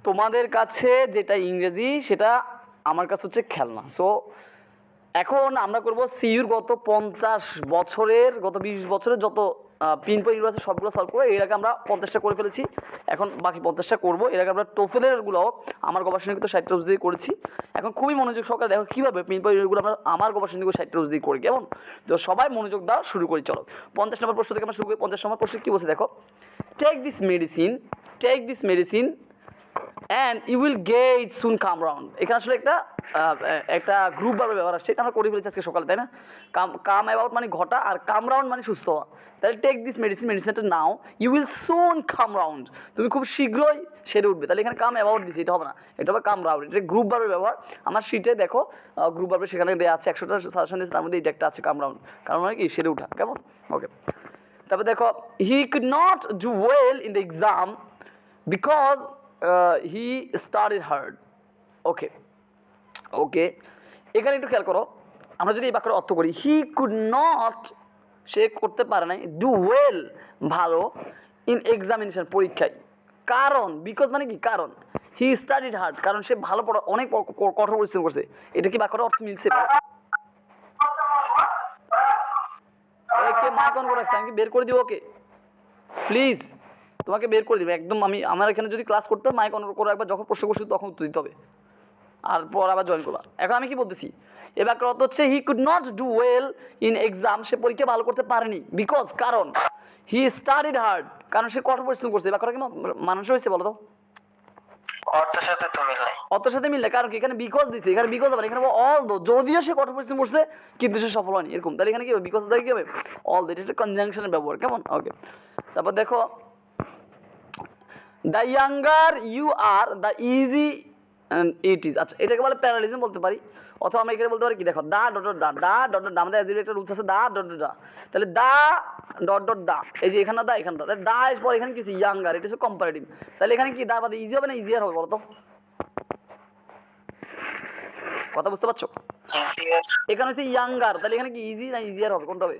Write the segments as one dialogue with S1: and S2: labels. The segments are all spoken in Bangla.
S1: তোমাদের কাছে যেটা ইংরেজি সেটা আমার কাছে হচ্ছে খেলনা। সো এখন আমরা করব সিইউর গত 20 বছরের যত পিন পয়েন্ট আছে সবগুলো সলভ করে। এর আগে আমরা 50টা করে ফেলেছি, এখন বাকি 50টা করবো। এর আগে আমরা টোফেলেরগুলো আমার গবেষণা কিন্তু 60 রোজ দিয়ে করেছি। এখন খুবই মনোযোগ সহকারে দেখো কীভাবে পিন পয়েন্টগুলো আমরা আমার গবেষণা থেকে 60 রোজ দিয়ে করি, কেমন? তো সবাই মনোযোগ দাও, শুরু করি চলো। 50 নম্বর প্রশ্ন থেকে আমরা শুরু করি। 50 নম্বর প্রশ্ন কী বলছে দেখো, take this medicine and you will get soon come round. এখানে আসলে একটা গ্রুপ ভাবে ব্যবহার আসছে, এটা আমরা করে ফেলেছি আজকে সকালে, তাই না? কাম অ্যাবাউট মানে ঘটা, আর কাম রাউন্ড মানে সুস্থ হওয়া। তাহলে টেক দিস মেডিসিনটা নাও, you will soon come round, তুমি খুব শীঘ্রই সেরে উঠবে। তাহলে এখানে কাম অ্যাবাউট দিচ্ছি, এটা হবে না, এটা হবে কাম রাউন্ড। এটা গ্রুপ ভাবে ব্যবহার। আমার শিটে দেখো গ্রুপ ভাবে সেখানে দেওয়া আছে 100টা সাজেশন দিয়েছে, তার মধ্যে এটা একটা আছে কাম রাউন্ড, কারণ মানে কি সেরে উঠা, কেমন? ওকে, তারপর দেখো he could not do well in the exam because he studied hard. Okay okay, এখানে একটু খেয়াল করো, আমরা যদি এই বাক্যের অর্থ করি, হি কুড নট, সে করতে পারে নাই, ডু ওয়েল ভালো, ইন এক্সামিনেশন পরীক্ষায়। কারণ বিকজ মানে কি কারণ, হি স্টাডিড হার্ড কারণ সে ভালো পড়া, অনেক কঠোর পরিশ্রম করছে। এটা কি বাক্যটা অর্থ মিলছে? কে মাইক অন করে রাখছে, আমি কি বের করে দিব? ওকে প্লিজ, তোমাকে বের করে দিবে একদম। আমার এখানে যদি ক্লাস করতে মাইক অন করে রাখবা, যখন প্রশ্ন করছি তখন উত্তর দিতে হবে, আর পর আবার জয়েন করবা। এখন আমি কি বলতেছি, এ বাক্যের অর্থ হচ্ছে he could not do well in exam, সে পরীক্ষা ভালো করতে পারেনি, বিকজ কারণ, হি স্টাডিড হার্ড কারণ সে কঠোর পরিশ্রম করছে। এই বাক্যটা কি মানুষ হয়েছে বলো তো?
S2: অর্থের সাথে তো মিল নাই,
S1: অর্থের সাথে মিল নাই, কারণ কি এখানে বিকজ দিছে, এখানে বিকজ হবে না, এখানে অল দো, যদিও সে কঠোর পরিশ্রম করছে কিন্তু সে সফল হয়নি, এরকম। তাহলে এখানে কি হবে, বিকজ দিয়ে কি হবে, অল দো, এটা একটা কনজাংশনের ব্যবহার, কেমন? ওকে, তারপর দেখো the younger you are the easy it is. আচ্ছা, এটাকে বলে প্যারালিজম বলতে পারি, অথবা আমরা এখানে বলতে পারি কি দেখো, দা ডট ডট দা, দা ডট ডট দা, আমাদের অ্যাজির একটা রুলস আছে, দা ডট ডট দা। তাহলে দা ডট ডট দা, এই যে এখানে দা, এখানে দা, তাহলে দা এর পর এখানে কিছু ইয়াঙ্গার, এটা হচ্ছে কম্পারেটিভ। তাহলে এখানে কি দা বাদে ইজি হবে না ইজিয়ার হবে বলো তো? কথা বুঝতে পারছো? এখানে হচ্ছে ইয়াঙ্গার, তাহলে এখানে কি ইজি না ইজিয়ার হবে, কোনটা হবে?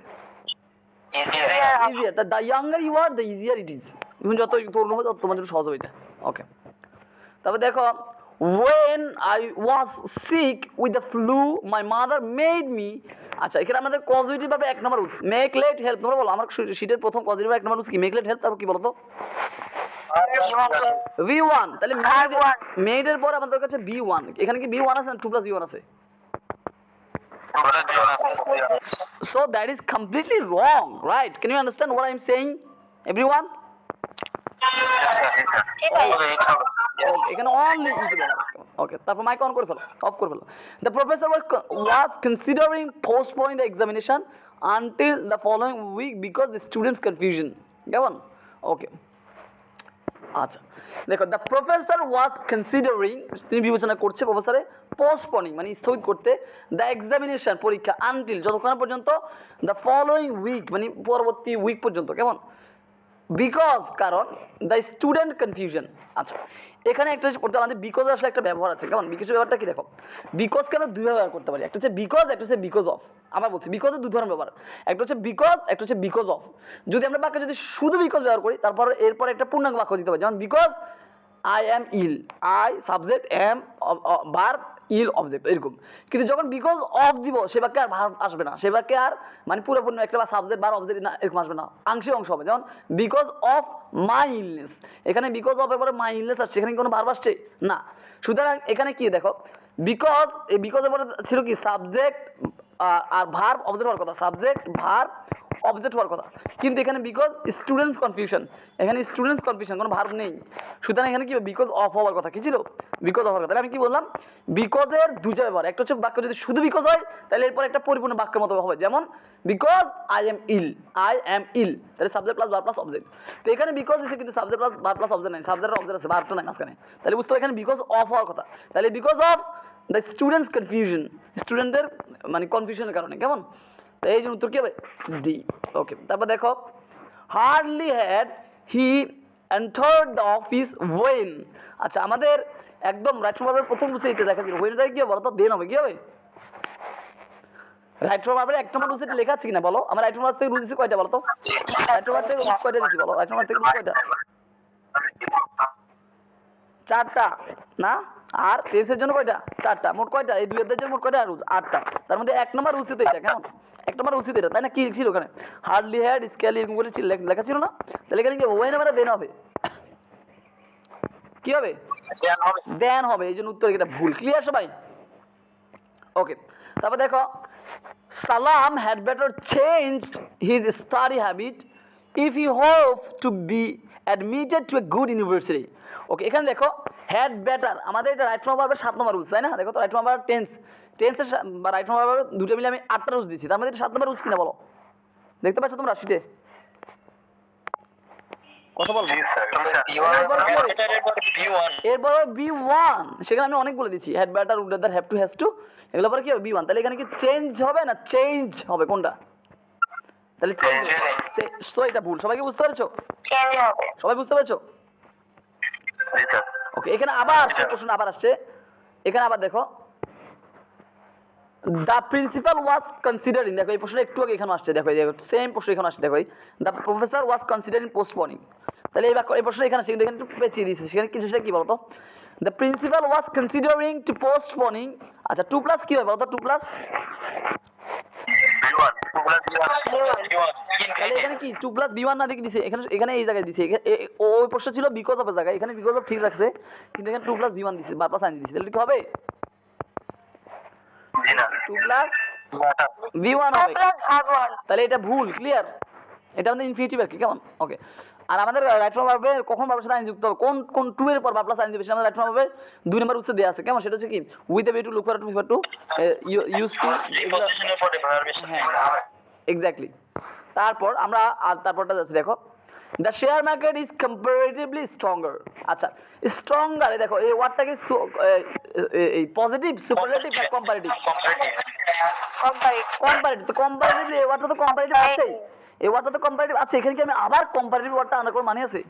S1: Easier. The younger you are the easier it is. তুমি যত তরুণ হবে তত তোমার জন্য সহজ হবে এটা। ওকে, তারপর দেখো when I was sick with the flu my mother made me। আচ্ছা, এখানে আমাদের পজিটিভ ভাবে এক নম্বর রুলস মেক লেট হেল্প। তোমরা বলো, আমার শীটের প্রথম পজিটিভ এক নম্বর রুলস কি, মেক লেট হেল্প। তারপর কি বলো তো? V1। তাহলে মেড এর পর আমাদের কাছে B1, এখানে কি B1 আছে না 2 + V1 আছে? So that is completely wrong, right? Can you understand what I am saying, everyone? এখানে অনলি ইজ বলা। ওকে, তারপর মাইক অন করে ফেলো, অফ করে ফেলো। The professor was considering postponing the examination until the following week because the students confusion, কেমন? ওকে, আচ্ছা দেখো, দ্য প্রফেসর ওয়াজ কনসিডারিং, তিনি বিবেচনা করছে, প্রফেসরে পোস্টপোনিং মানে স্থগিত করতে, দ্য এক্সামিনেশন পরীক্ষা, আনটিল যতক্ষণ পর্যন্ত, দ্য ফলোইং উইক মানে পরবর্তী উইক পর্যন্ত, কেমন? বিকজ কারণ, দ্য স্টুডেন্ট কনফিউশন। আচ্ছা, এখানে একটা করতে আমাদের বিকজ আসলে একটা ব্যবহার আছে, কেমন? বিকজ ব্যবহারটা কি দেখো, বিকজকে আমরা দুই ব্যবহার করতে পারি, একটা হচ্ছে বিকজ, একটা হচ্ছে বিকজ অফ। আবার বলছি, বিকজের দুই ধরনের ব্যবহার, একটা হচ্ছে বিকজ, একটা হচ্ছে বিকজ অফ। যদি আমরা বাক্যে যদি শুধু বিকজ ব্যবহার করি, তারপর এরপর একটা পূর্ণাঙ্গ বাক্য দিতে পারি, যেমন because I am ill, I subject, am verb, ill object, এরকম। কিন্তু যখন বিকজ অফ দিব, সে বাক্যে আর ভার্ব আসবে না, সে বাক্যে আর মানে পুরোপুরি একটা বা সাবজেক্ট ভার্ব অবজেক্ট না, এরকম আসবে না, আংশিক অংশ হবে। যেমন বিকজ অফ মাই ইলনেস, এখানে বিকজ অফ এর পরে মাই ইলনেস আসছে, এখানে কোনো ভার্ব আসছে না। সুতরাং এখানে কি দেখো, বিকজ, এই বিকজ এর পরে ছিল কি সাবজেক্ট আর ভার্ব অবজেক্ট হওয়ার কথা, সাবজেক্ট ভার্ব অবজেক্ট হওয়ার কথা, কিন্তু এখানে বিকজ স্টুডেন্টস কনফিউশন, এখানে স্টুডেন্টস কনফিউশন, কোনো ভার্ব নেই। সুতরাং এখানে কি বিকজ অফ হওয়ার কথা, কি ছিল? বিকজ অফ হওয়ার কথা। তাহলে আমি কি বললাম, বিকজের দুইটা ব্যবহার, একটা হচ্ছে বাক্য যদি শুধু বিকজ হয়, তাহলে এরপর একটা পরিপূর্ণ বাক্যের মতো হবে, যেমন because I am ill, I am ill, তাহলে subject plus verb plus object. তো এখানে বিকজ দিচ্ছে কিন্তু subject plus verb plus object নাই, সাবজেক্ট আর অবজেক্ট আছে, ভার্বটা নাই মাঝখানে। তাহলে বুঝতে হবে এখানে বিকজ অফ হওয়ার কথা। তাহলে because of the students confusion, স্টুডেন্টদের মানে কনফিউশনের কারণে, কেমন? এই জন্য উত্তর কি হবে, ডি। ওকে, তারপর দেখো hardly had he entered the office when. আচ্ছা, আমাদের একদম রাইট ফ্রম ভার্বের প্রথম রুলসে এটা দেখা ছিল, ওয়েন যায় কি হবে বলো তো? দেন হবে, কি হবে? রাইট ফ্রম ভার্বের এক নম্বর রুলসে এটা লেখা আছে কিনা বলো? আমার রাইট ফ্রম ভার্ব থেকে রুলস দিছে কয়টা বলো তো? রাইট ফ্রম ভার্ব থেকে রুলস কয়টা দিছি বলো? রাইট ফ্রম ভার্ব থেকে রুলস কয়টা? চারটা না, আর টেন্সের জন্য কয়টা? চারটা। মোট কয়টা? এই দুই অধ্যায়ের জন্য মোট কয়টা রুলস? 8টা। তার মধ্যে 1 নম্বর রুলস তো এটা, কেমন? 1 নম্বর রুলস এটা, তাই না? কি ছিল ওখানে? হার্ডলি হ্যাড, স্কেলি এরকম করে লেখা ছিল না? তাহলে এখানে কি ওয়েন এবারে দেন হবে? কি হবে? দেন হবে। এই জন্য উত্তর এটা ভুল। ক্লিয়ার সবাই? ওকে, তারপর দেখো, Salam had better changed his study habit if he hoped to be admitted to a good university. ওকে, এখানে দেখো had better, আমাদের এটা রাইট ফর্ম ভার্বের 7 নম্বর রুলস, তাই না? দেখো তো রাইট ফর্ম ভার্ব টেন্সের বা রাইট ফর্ম ভার্ব দুটো মিলে আমি 8টা রুলস দিয়েছি, তার মধ্যে এটা 7 নম্বর রুলস কিনা বলো? দেখতে পাচ্ছ তোমরা শিটে? কথা বলো। এরপর B1, সেখানে আমি অনেক বলে দিচ্ছি, had better, would rather, have to, has to, এগুলো পরে কি হবে? B1। তাহলে এখানে কি চেঞ্জ হবে না চেঞ্জ হবে? কোনটা? তাহলে চেঞ্জ। তো এটা ভুল। সবাইকে বুঝতে পেরেছো? সবাই বুঝতে পেরেছো? ওকে, এখানে আবার প্রশ্ন আবার আসছে। এখানে আবার দেখো, দ্য প্রিন্সিপাল ওয়াজ কনসিডারিং, দেখো এই প্রশ্নটা একটু আগে এখানে আসছে, দেখো এই সেম প্রশ্ন এখানে আসছে, দেখো দ্য প্রফেসর ওয়াজ কনসিডারিং পোস্টপোনিং। তাহলে এই প্রশ্ন এখানে আসছে, কিন্তু এখানে একটু পেঁচিয়ে দিয়েছে, সেখানে কিছু সেটা কি বলতো? The principal was considering to postponing. আচ্ছা, 2 প্লাস কি হবে বলতো? 2 প্লাস তাহলে এখানে কি 2 প্লাস B1 না দেখে দিছে? এখানে এই জায়গায় দিছে, ওই প্রশ্ন ছিল বিকজ অফ এর জায়গায়, এখানে বিকজ অফ ঠিক রাখছে, কিন্তু এখানে 2 প্লাস B1 দিছে, বার প্লাস আইন দিছে। তাহলে কি হবে? 2 প্লাস V1 হবে। তাহলে এটা ভুল। ক্লিয়ার? এটা আমাদের ইনফিনিটিভ আর কি, কেমন? ওকে, আর আমাদের রাইট ফর্ম ভার্বে কখন ভার্বের সাথে আইন যুক্ত হবে? কোন 2 এর পর ভার্ব প্লাস আইন দিবে? সেটা আমাদের রাইট ফর্ম ভার্বে 2 নম্বর উৎসে দেয়া আছে, কেমন? সেটা হচ্ছে কি with a view to, look for to, prefer to, use to, exactly. তারপর আমরা তারপরটা যাচ্ছি, দেখো the share market is comparatively stronger. আচ্ছা, স্ট্রঙ্গার, দেখো এই ওয়ার্ডটাকে এই পজিটিভ, সুপারলেটিভ না কম্পারেটিভ? কম্পারেটিভ। তো কম্পারেটিভলি এই ওয়ার্ডটা তো কম্পারেটিভ আছে, এই ওয়ার্ডটা তো কম্পারেটিভ আছে। এখানে কি আমি আবার কম্পারেটিভ ওয়ার্ডটা আনার কোনো মানে আছে?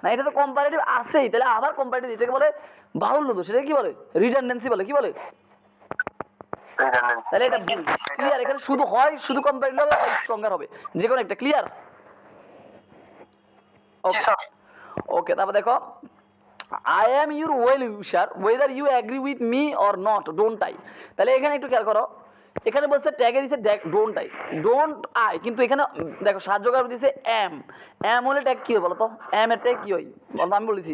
S1: না, এটা তো কম্পারেটিভ আছেই, তাহলে আবার কম্পারেটিভ, এটাকে বলে বাহুল্য দোষ, এটাকে কি বলে? রিডান্ডেন্সি বলে। কি বলে? তাহলে এটা ক্লিয়ার? এখানে শুধু হয় শুধু কম্পারেটিভ হবে, হয় স্ট্রঙ্গার হবে, যে কোনো একটা। ক্লিয়ার? ওকে ওকে, তারপর দেখো, I am your well wisher whether you agree with me or not, don't I. তাহলে এখানে একটু খেয়াল করো, এখানে বলছে ট্যাগে দিছে ডোন্ট আই, ডোন্ট আই, কিন্তু এখানে দেখো সাহায্যকার দিছে এম হলে ট্যাগ কি হয় বলো তো? এম এর ট্যাগ কি হয় বলো? আমি বলেছি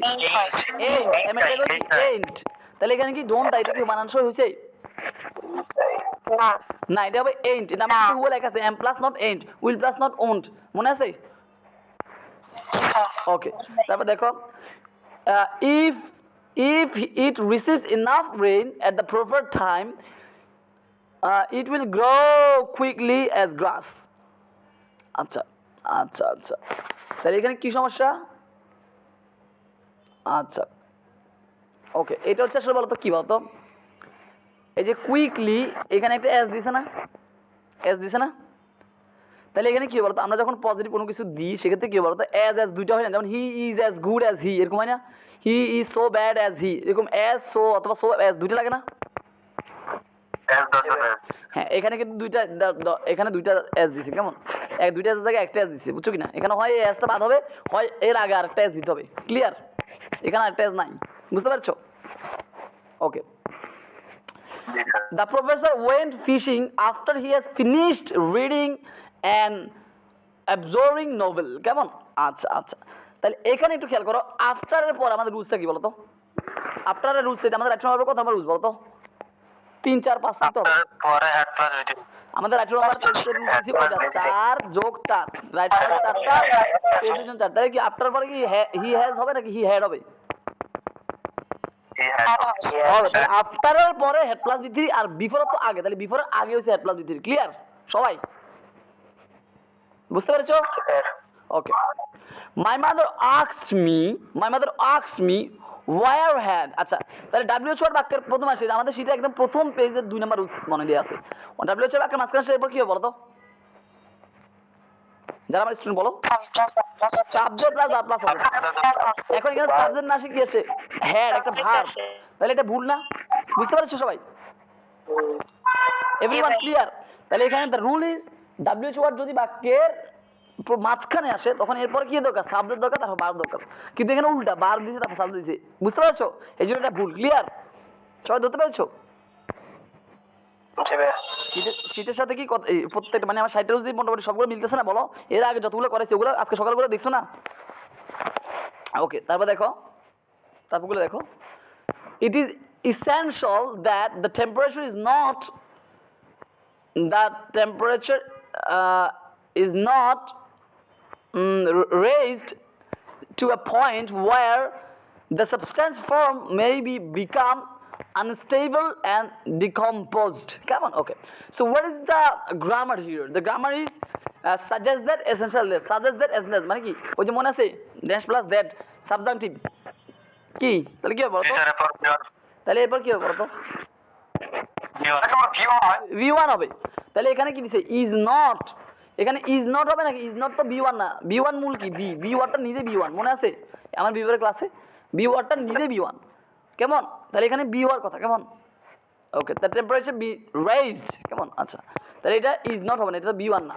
S1: এম এর ট্যাগ হচ্ছে এন্ড। তাহলে এখানে কি ডোন্ট আই, এটা কি বানানসই হয়েছে? না, এটা হবে এন্ড। এটা আমার টু লেখা আছে, am plus not and, will plus not won't, মনে আছে? ওকে, তারপর দেখো, if it receives enough rain at the proper time, it will grow quickly as grass. আচ্ছা আচ্ছা আচ্ছা, তাহলে এখানে কি সমস্যা? আচ্ছা, ওকে, এটা হচ্ছে আসলে বলতো কি বলতো, এই যে কুইকলি এখানে একটা এস দিছে না? এস দিছে না? তাহলে এখানে কি বলতো, আমরা যখন পজিটিভ কোনো কিছু দিই সেক্ষেত্রে কি বলতো, এজ দুইটা হয় না? যেমন he is as good as he, এরকম হয় না? He is so bad as he, এরকম অ্যাজ সো অথবা সো অ্যাজ দুইটা লাগে না? হ্যাঁ, এখানে কিন্তু এখানে দুইটা এস দিছে, কেমন? দুইটা এস জায়গায় একটা এস দিছে, বুঝছো কিনা? এখানে হয় এই এসটা বাদ হবে, হয় এর আগে আরেকটা এস দিতে হবে। ক্লিয়ার? এখানে আরেকটা এস নাই, বুঝতে পারছো? ওকে, the professor went fishing after he has finished reading an absorbing novel, কেমন? আচ্ছা আচ্ছা, তাহলে এখানে একটু খেয়াল করো, আফটারের পর আমাদের রুলসটা কি বলতো? আফটারের রুলস এটা আমাদের রাইট ফর্ম কত নম্বর রুলস বলতো? 3 4 5 তো
S2: পরে হেড প্লাস বিধি
S1: আমাদের রাইট ফর্ম টেস্টের রুলস কি কয়টা? 4 যোগ 4, রাইট ফর্ম 4টা, প্রেসিশন 4। তাহলে কি আফটার পরে কি হি হ্যাজ হবে নাকি হি হ্যাড হবে? আফটারের পরে হেড প্লাস বি3, আর বিফোর তো আগে, তাহলে বিফোরের আগে হচ্ছে হেড প্লাস বি3। ক্লিয়ার সবাই? বুঝতে পেরেছো? Okay, my mother asked me where had. আচ্ছা, তাহলে ডাব্লিউএইচ ওয়ার্ড বাক্যের প্রথম আসে, আমাদের সেটা একদম প্রথম পেজের 2 নম্বর মনে দিয়ে আছে। ডাব্লিউএইচ ওয়ার্ড বাক্যের মাঝখানে আসে, এরপর কি হবে বলো তো? যারা আমার স্টুডেন্ট বলো, সাবজেক্ট প্লাস ভার্ব প্লাস হবে। এখন এখানে সাবজেক্ট না আসে কি আসে? হ্যাড, একটা ভার্ব। তাহলে এটা ভুল না? বুঝতে পারছো সবাই? Everyone clear? তাহলে এখানে the rule is, WH word যদি বাক্যের মাঝখানে আসে তখন এরপর কি দরকার, সাবজেক্ট দরকার, তারপর ভার্ব দরকার। কিন্তু এখানে উল্টা, ভার্ব দিয়েছে তারপর সাবজেক্ট দিয়েছে, বুঝতে পারছো? এই জন্য এটা ভুল। ক্লিয়ার? সবাই ধরতে পেরেছো?
S2: জি ভাইয়া।
S1: শীতের সাথে কি এই প্রত্যেকটা মানে আমার 60টা রোজ দিয়ে মোটামুটি সবগুলো মিলতেছে না বলো? এর আগে যতগুলো করেছি ওগুলো আজকে সকালগুলো দেখছো না? ওকে, তারপর দেখো, তারপরগুলো দেখো। It is essential that the temperature is not raised to a point where the substance form may become unstable and decomposed. Come on, okay. So what is the grammar here? The grammar is suggest that, essential that, suggest that, essential মানে কি? ওই যে মনে আছে dash plus that subjunctive কি? তাহলে কি হবে বলো তো? তাহলে এরপর কি হবে বলো তো? V1 হবে। তাহলে এখানে কি দিছে? Is not. এখানে ইজ নট হবে নাকি? ইজ নট তো V1 না। V1 মূল কি? বি ওয়ার্ডটা নিজে V1, মনে আছে আমার বিভাগের ক্লাসে? বি ওয়ার্ডটা নিজে V1, কেমন? তাহলে এখানে বি হওয়ার কথা, কেমন? ওকে, দ্য টেম্পারেচার বি রেইজড, কেমন? আচ্ছা, তাহলে এটা ইজ নট হবে না, এটা V1 না,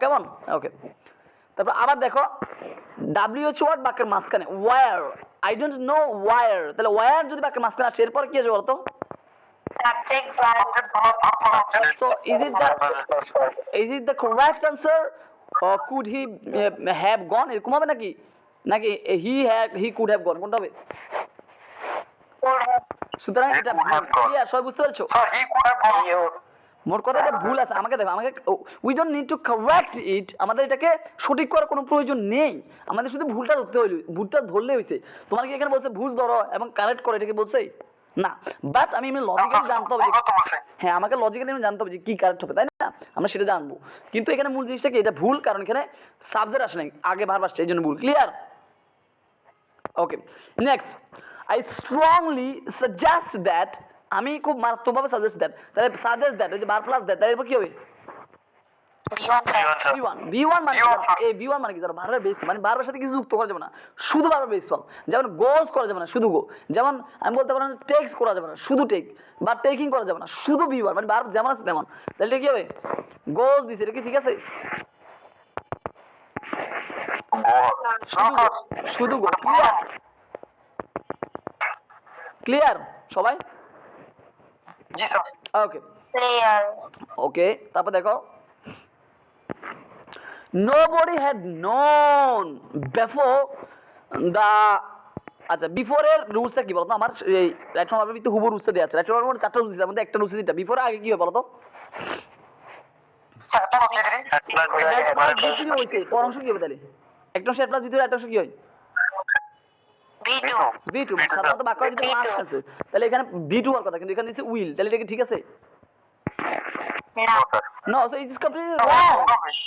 S1: কেমন? ওকে, তারপর আবার দেখো WH ওয়ার্ড বাক্যের মাঝখানে, where, I don't know where, তাহলে ওয়্যার যদি বাক্যের মাঝখানে আসে এরপর কি আসবে বলতো?
S3: Subject verb.
S1: So is it the correct answer, or could he have gone? এরকম হবে নাকি? নাকি he could have gone, কোনটা হবে?
S3: Could have.
S1: সুতরাং এটা ক্লিয়ার, সবাই বুঝতে পারছো?
S2: Sir he could have gone.
S1: মোট কথা এটা ভুল আছে। আমাকে দেখো, আমাকে we don't need to correct it, আমাদের এটাকে সঠিক করার কোনো প্রয়োজন নেই, আমাদের শুধু ভুলটা ধরতে হইল, ভুলটা ধরলে হইছে। তোমার কি এখানে বলছে ভুল ধরো এবং কারেক্ট করো, এটাকে বলছে না? বাট আমি লজিক্যালি জানতে হবে যে, হ্যাঁ আমাকে লজিক্যালি জানতে হবে যে কি কারেক্ট হবে, তাই না? আমরা সেটা জানবো। কিন্তু এখানে মূল জিনিসটা কি, এটা ভুল কারণ এখানে সাবজেক্ট আসে নাই, আগে ভার্ব আসছে, এই জন্য ভুল। Clear? Okay, next, I strongly suggest that, আমি খুব মারাত্মকভাবে সাজেস্ট দ্যাট, তাহলে সাজেস্ট দ্যাট ওই যে ভার্ব প্লাস দ্যাট, তাহলে এরপর কি হবে? V1 মানে এই V1 মানে কি জানো? ভার্বের বেস, মানে ভার্বের সাথে কিছু যুক্ত করা যাবে না, শুধু ভার্বের বেস ফর্ম। যেমন গোজ করা যাবে না, শুধু গো। যেমন আমি বলতে পারলাম টেক্স করা যাবে না, শুধু টেক, বা টেকিং করা যাবে না, শুধু V1, মানে ভার্ব যেমন আছে তেমন। তাহলে এটা কি হবে? গোজ দিছে, এটা কি ঠিক আছে? শুধু গো। ক্লিয়ার? ক্লিয়ার সবাই?
S2: জি স্যার।
S1: ওকে
S3: Clear.
S1: ওকে, তারপর দেখো, nobody had known before the, আচ্ছা বিফোর এর রুলসটা কি বলতো? আমার এই রাইট ফর্ম ভার্বের ভিতরে হুবহু রুলসটা দেয়া আছে। রাইট ফর্ম ভার্বের চারটা রুলস দিলাম, মধ্যে একটা রুলস দিটা বিফোর আগে কি হবে বলতো? ভিতরে হইছে, পর অংশ কি হবে তাহলে? একটা অংশ প্লাস ভিতরে, একটা অংশ কি হয়?
S3: V2.
S1: V2, সাধারণত বাক্য যদি পাস আছে তাহলে এখানে V2 হওয়ার কথা, কিন্তু এখানে দিছে উইল, তাহলে এটা কি ঠিক আছে?
S3: No.
S1: No, so it is completely wrong.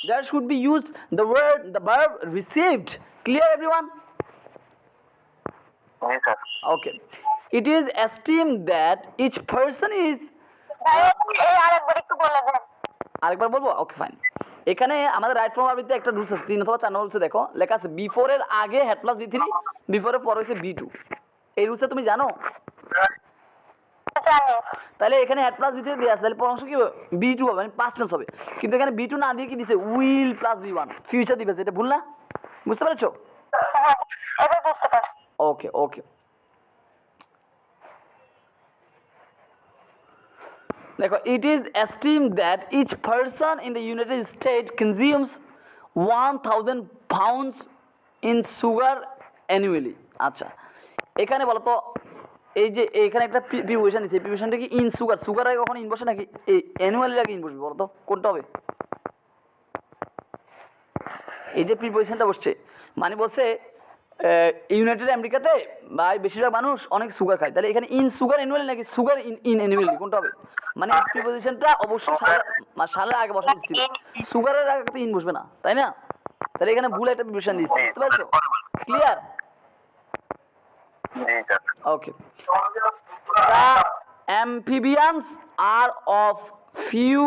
S1: There should be used the verb received. Clear everyone? Okay. It is esteemed that each person is,
S3: আরেকবার একটু বলে দেন।
S1: আরেকবার বলবো? Okay fine. এখানে আমাদের রাইট ফর্ম ভার্বের একটা রুলস আছে, 3 অথবা 4 নম্বর রুলসে দেখো লেখা আছে বিফোর এর আগে হেড প্লাস V3, বিফোর এর পর হইছে V2। এই রুলসটা তুমি জানো?
S3: জানি।
S1: তাহলে এখানে হেড প্লাস V3 দেয়া আছে, তাহলে পর অংশ কি হবে? B2 হবে, মানে পাস্ট টেন্স হবে। কিন্তু এখানে B2 না দিয়ে কি দিছে? উইল প্লাস V1, ফিউচার দিবেছে, এটা ভুল না? বুঝতে পেরেছো?
S3: এবার বুঝতে পারছি।
S1: ওকে ওকে, দেখো, it is esteemed that each person in the United States consumes 1000 pounds in sugar annually. আচ্ছা, এখানে বলো তো, এই যে এখানে একটা প্রিপোজিশন দিছে, প্রিপোজিশনটা কি ইন সুগার? সুগার আগে কখনো ইন বসে নাকি? এই অ্যানুয়ালি আগে ইন বসবে, বলো তো কোনটা হবে? এই যে প্রিপোজিশনটা বসছে মানে বলছে ইউনাইটেড আমেরিকাতে বা বেশিরভাগ মানুষ অনেক সুগার খায়, তাহলে এখানে ইন সুগার অ্যানুয়ালি নাকি সুগার ইন অ্যানুয়ালি, কোনটা হবে? মানে প্রিপোজিশনটা অবশ্যই সালের আগে বসা উচিত ছিল, সুগারের আগে তো ইন বসবে না, তাই না? তাহলে এখানে ভুল একটা প্রিপোজিশন দিচ্ছে, বুঝতে পারছো? Clear? Okay, the amphibians are of few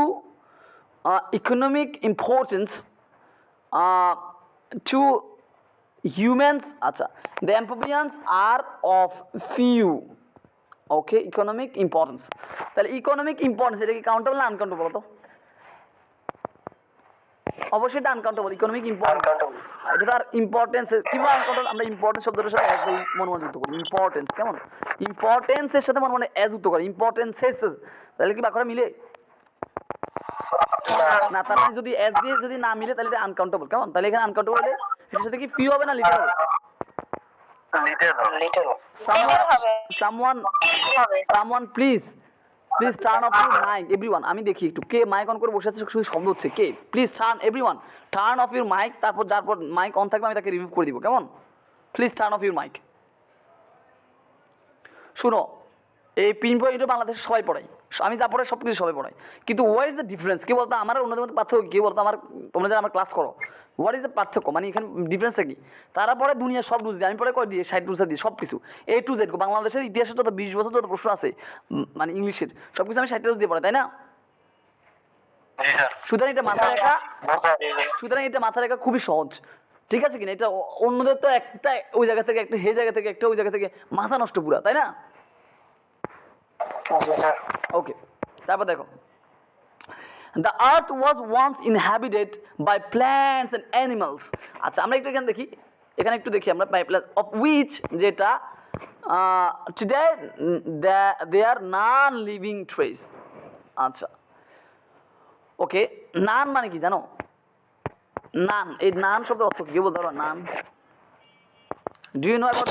S1: economic importance to humans. আচ্ছা, the amphibians are of few, okay, economic importance. তাহলে ইকোনমিক ইম্পর্টেন্স এটা কি কাউন্টেবল না আনকাউন্টেবল বলো তো? অবশ্যই এটা আনকাউন্টেবল ইকোনমিক ইম্পর্টেন্স
S2: আনকাউন্টেবল।
S1: এটা তার ইম্পর্টেন্স কিভাবে আনকাউন্টেবল আমরা ইম্পর্টেন্স শব্দটার সাথে একদম মনে যুক্ত করি ইম্পর্টেন্স কেমন ইম্পর্টেন্সের সাথে মনে এজ যুক্ত করি ইম্পর্টেন্সেস তাহলে কি বাক্যটা মিলে না তার মানে যদি এস দিয়ে যদি না মিলে তাহলে এটা আনকাউন্টেবল কেমন তাহলে এখানে আনকাউন্টেবল হলে এটার সাথে কি ফিউ হবে না লিটার হবে
S2: লিটল
S3: লিটার হবে
S1: someone
S3: হবে
S1: someone please turn off your mic everyone আমি দেখি একটু কে মাইক অন করে বসে আছে শুধু শব্দ হচ্ছে কে please turn off your mic তারপর যারপর মাইক অন থাকবে আমি তাকে রিমুভ করে দিব কেমন please turn off your mic শুনো এই পিন পয়েন্ট বাংলাদেশে সবাই পড়াই আমি যা পড়াই সব কিছু সবাই পড়াই কিন্তু হোয়াট ইজ দ্য ডিফারেন্স কি বলতো আমার অন্যদের মধ্যে পার্থক্য কি বলতো আমার তোমরা যারা আমার ক্লাস করো হোয়াট ইজ দ্য পার্থক্য মানে এখানে ডিফারেন্সটা কি তারা পড়ে দুনিয়া সব রুলস দিয়ে আমি পড়ে কয় দিয়ে 60 রুলস দিয়ে সব কিছু এ টু জেড বাংলাদেশের ইতিহাসে যত 20 বছর যত প্রশ্ন আছে মানে ইংলিশের সব কিছু আমি 60 রুলস দিয়ে পড়াই তাই না
S2: জি স্যার
S1: সুতরাং এটা মাথায় রাখা সুতরাং এটা মাথায় রাখা খুবই সহজ ঠিক আছে কিনা এটা অন্যদের তো একটা ওই জায়গা থেকে একটা হে জায়গা থেকে একটা ওই জায়গা থেকে মাথা নষ্ট পুরা তাই না
S2: জি স্যার
S1: ওকে তারপর দেখো The earth was once inhabited by plants and animals আচ্ছা আমরা একটু এখানে একটু দেখি আমরা by plants of which যেটা today they are non living trace আচ্ছা ওকে নান মানে কি জানো নান এই নান শব্দের অর্থ কি বলতে পারো নান ডু ইউ নো অ্যাবাউট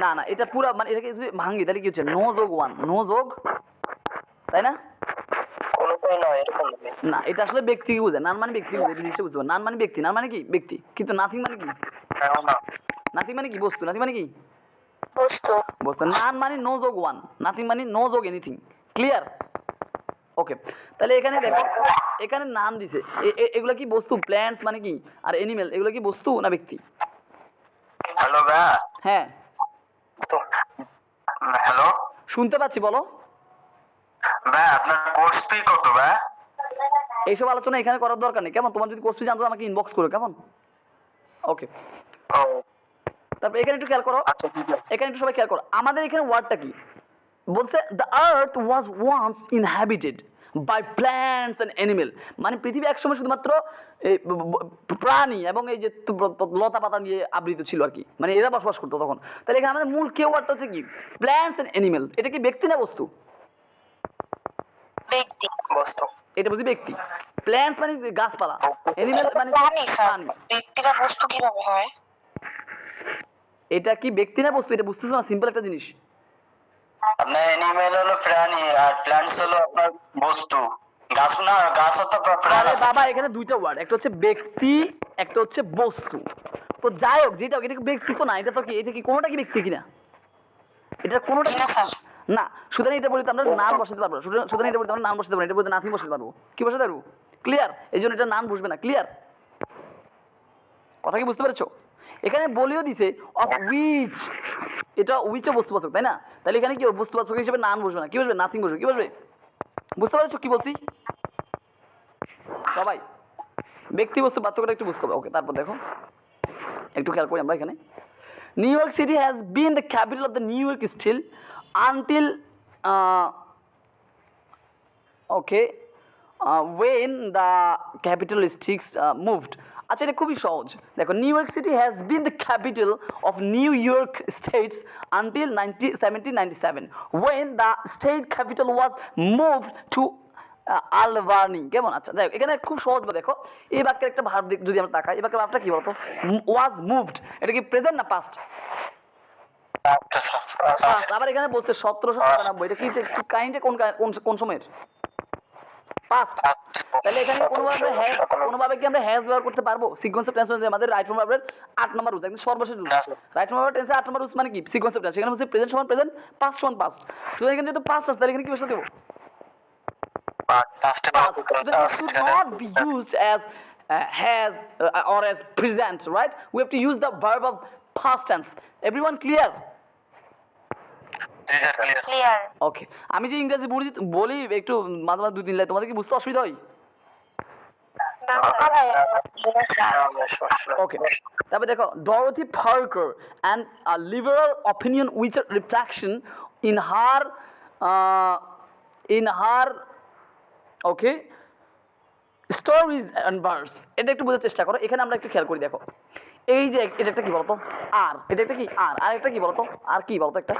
S1: না না এটা পুরো মানে এটাকে যদি ভাঙি তাহলে কি হচ্ছে নো যোগ ওয়ান নো যোগ তাই না
S2: কোনটাই নয় এরকম
S1: না এটা আসলে ব্যক্তিকে বোঝায় নান মানে ব্যক্তি বোঝায় জিনিসটা বুঝতে পারো নান মানে ব্যক্তি নান মানে কি ব্যক্তি কিন্তু নাথিং মানে কি নাথিং মানে কি বস্তু নাথিং মানে কি
S3: বস্তু
S1: বস্তু নান মানে নো যোগ ওয়ান নাথিং মানে নো যোগ এনিথিং ক্লিয়ার ওকে তাহলে এখানে দেখো এখানে নাম দিছে এগুলা কি বস্তু প্ল্যান্টস মানে কি আর অ্যানিমেল এগুলো কি বস্তু না ব্যক্তি
S2: হ্যালো ভাই
S1: হ্যাঁ
S2: হ্যালো
S1: শুনতে পাচ্ছি বলো
S2: ভাই আপনার কোর্স ফি কত ভাই
S1: এইসব আলোচনা এখানে করার দরকার নেই কেমন তোমার যদি কোর্স ফি জানতো আমাকে ইনবক্স করো কেমন ওকে
S2: ও
S1: তারপর এখানে একটু খেয়াল করো
S2: আচ্ছা ঠিক আছে
S1: এখানে একটু সবাই খেয়াল করো আমাদের এখানে ওয়ার্ডটা কি বলছে the earth was once inhabited by plants and animal মানে পৃথিবী একসময় শুধুমাত্র প্রাণী এবং এই যে লতা পাতা নিয়ে আবৃত ছিল আর কি মানে এরা বসবাস করতো তখন তাহলে এখানে আমাদের মূল ওয়ার্ডটা হচ্ছে কি প্ল্যান্টস অ্যান্ড অ্যানিমেল এটা কি ব্যক্তি না বস্তু
S3: ব্যক্তি
S2: বস্তু
S1: এটা বুঝি ব্যক্তি প্ল্যান্টস মানে গাছপালা অ্যানিমেল মানে
S3: প্রাণী স্যার
S1: প্রাণী
S3: ব্যক্তিরা বস্তু কিভাবে হয়
S1: এটা কি ব্যক্তি না বস্তু এটা বুঝতেছো না সিম্পল একটা জিনিস
S2: আপনার অ্যানিমেল হলো প্রাণী আর প্ল্যান্টস হলো আপনার বস্তু গাছ না গাছ তো প্রাণ
S1: আরে বাবা এখানে দুইটা ওয়ার্ড একটা হচ্ছে ব্যক্তি একটা হচ্ছে বস্তু তো যাই হোক যেটা হোক এটা কি ব্যক্তি তো না এটা তো কি এটা কি কোনোটা কি ব্যক্তি কিনা এটা কোনোটা
S3: না স্যার
S1: না সুতরাং এটা বলি তো আমরা নাম বসাতে পারবো সুতরাং এটা বলি তো আমরা নাম বসাতে পারবো এটা বলতে নাথিং বসাতে পারবো কি বসাতে পারবো ক্লিয়ার এই জন্য এটা নাম বসবে না ক্লিয়ার কথা কি বুঝতে পেরেছো এখানে বলিও দিছে অফ উইচ এটা উইচও বস্তুবাচক তাই না তাহলে এখানে কি বস্তুবাচক হিসেবে নাম বসবে না কি বসবে নাথিং বসবে কি বসবে বুঝতে পেরেছো কি বলছি সবাই ব্যক্তি বস্তু পার্থক্যটা একটু বুঝতে হবে ওকে তারপর দেখো একটু খেয়াল করি আমরা এখানে New York City has been the capital of the New York still until okay when the capitalists moved আচ্ছা এটা খুবই সহজ দেখো New York City has been the capital of New York States until 1797 when the state capital was moved to Albany কেমন আচ্ছা যাই হোক এখানে খুব সহজ দেখো এই বাক্যের একটা ভার্ব যদি আমরা তাকাই এই বাক্যের ভার্বটা কি বলতো ওয়াজ মুভড এটা কি প্রেজেন্ট না পাস্ট আবার এখানে বলছে 1797 এটা কি কাহিনীটা কোন সময়ের পাস্ট তাহলে এখানে কোনোভাবে কি আমরা হ্যাজ ব্যবহার করতে পারবো সিকোয়েন্স অফ টেন্স অনুযায়ী আমাদের রাইট ফর্ম ভার্বের 8 নম্বর রুলস একদম সর্বশেষ রুল রাইট ফর্ম ভার্বের টেন্সে 8 নম্বর রুলস মানে কি সিকোয়েন্স অফ টেন্স সেখানে বলছে প্রেজেন্ট সমান প্রেজেন্ট পাস্ট সমান পাস্ট সুতরাং এখানে যেহেতু পাস্ট আছে তাহলে এখানে কি বসে দেব
S2: past
S1: should not be used as has or as present right we have to use the verb of past tense everyone clear
S3: clear
S1: okay আমি যে ইংরেজি বলি একটু মাঝে মাঝে 2-3 লাইন তোমাদের কি বুঝতে অসুবিধা হয় okay তারপর দেখো Dorothy Parker and a liberal opinion which a reflection in her okay stories and verse, এটা একটু বোঝার চেষ্টা করো। এখানে আমরা একটু খেয়াল করি, দেখো এই যে এটা একটা কি বলতো আর, এটা একটা কি আর একটা কি বলতো আর কি বলতো একটা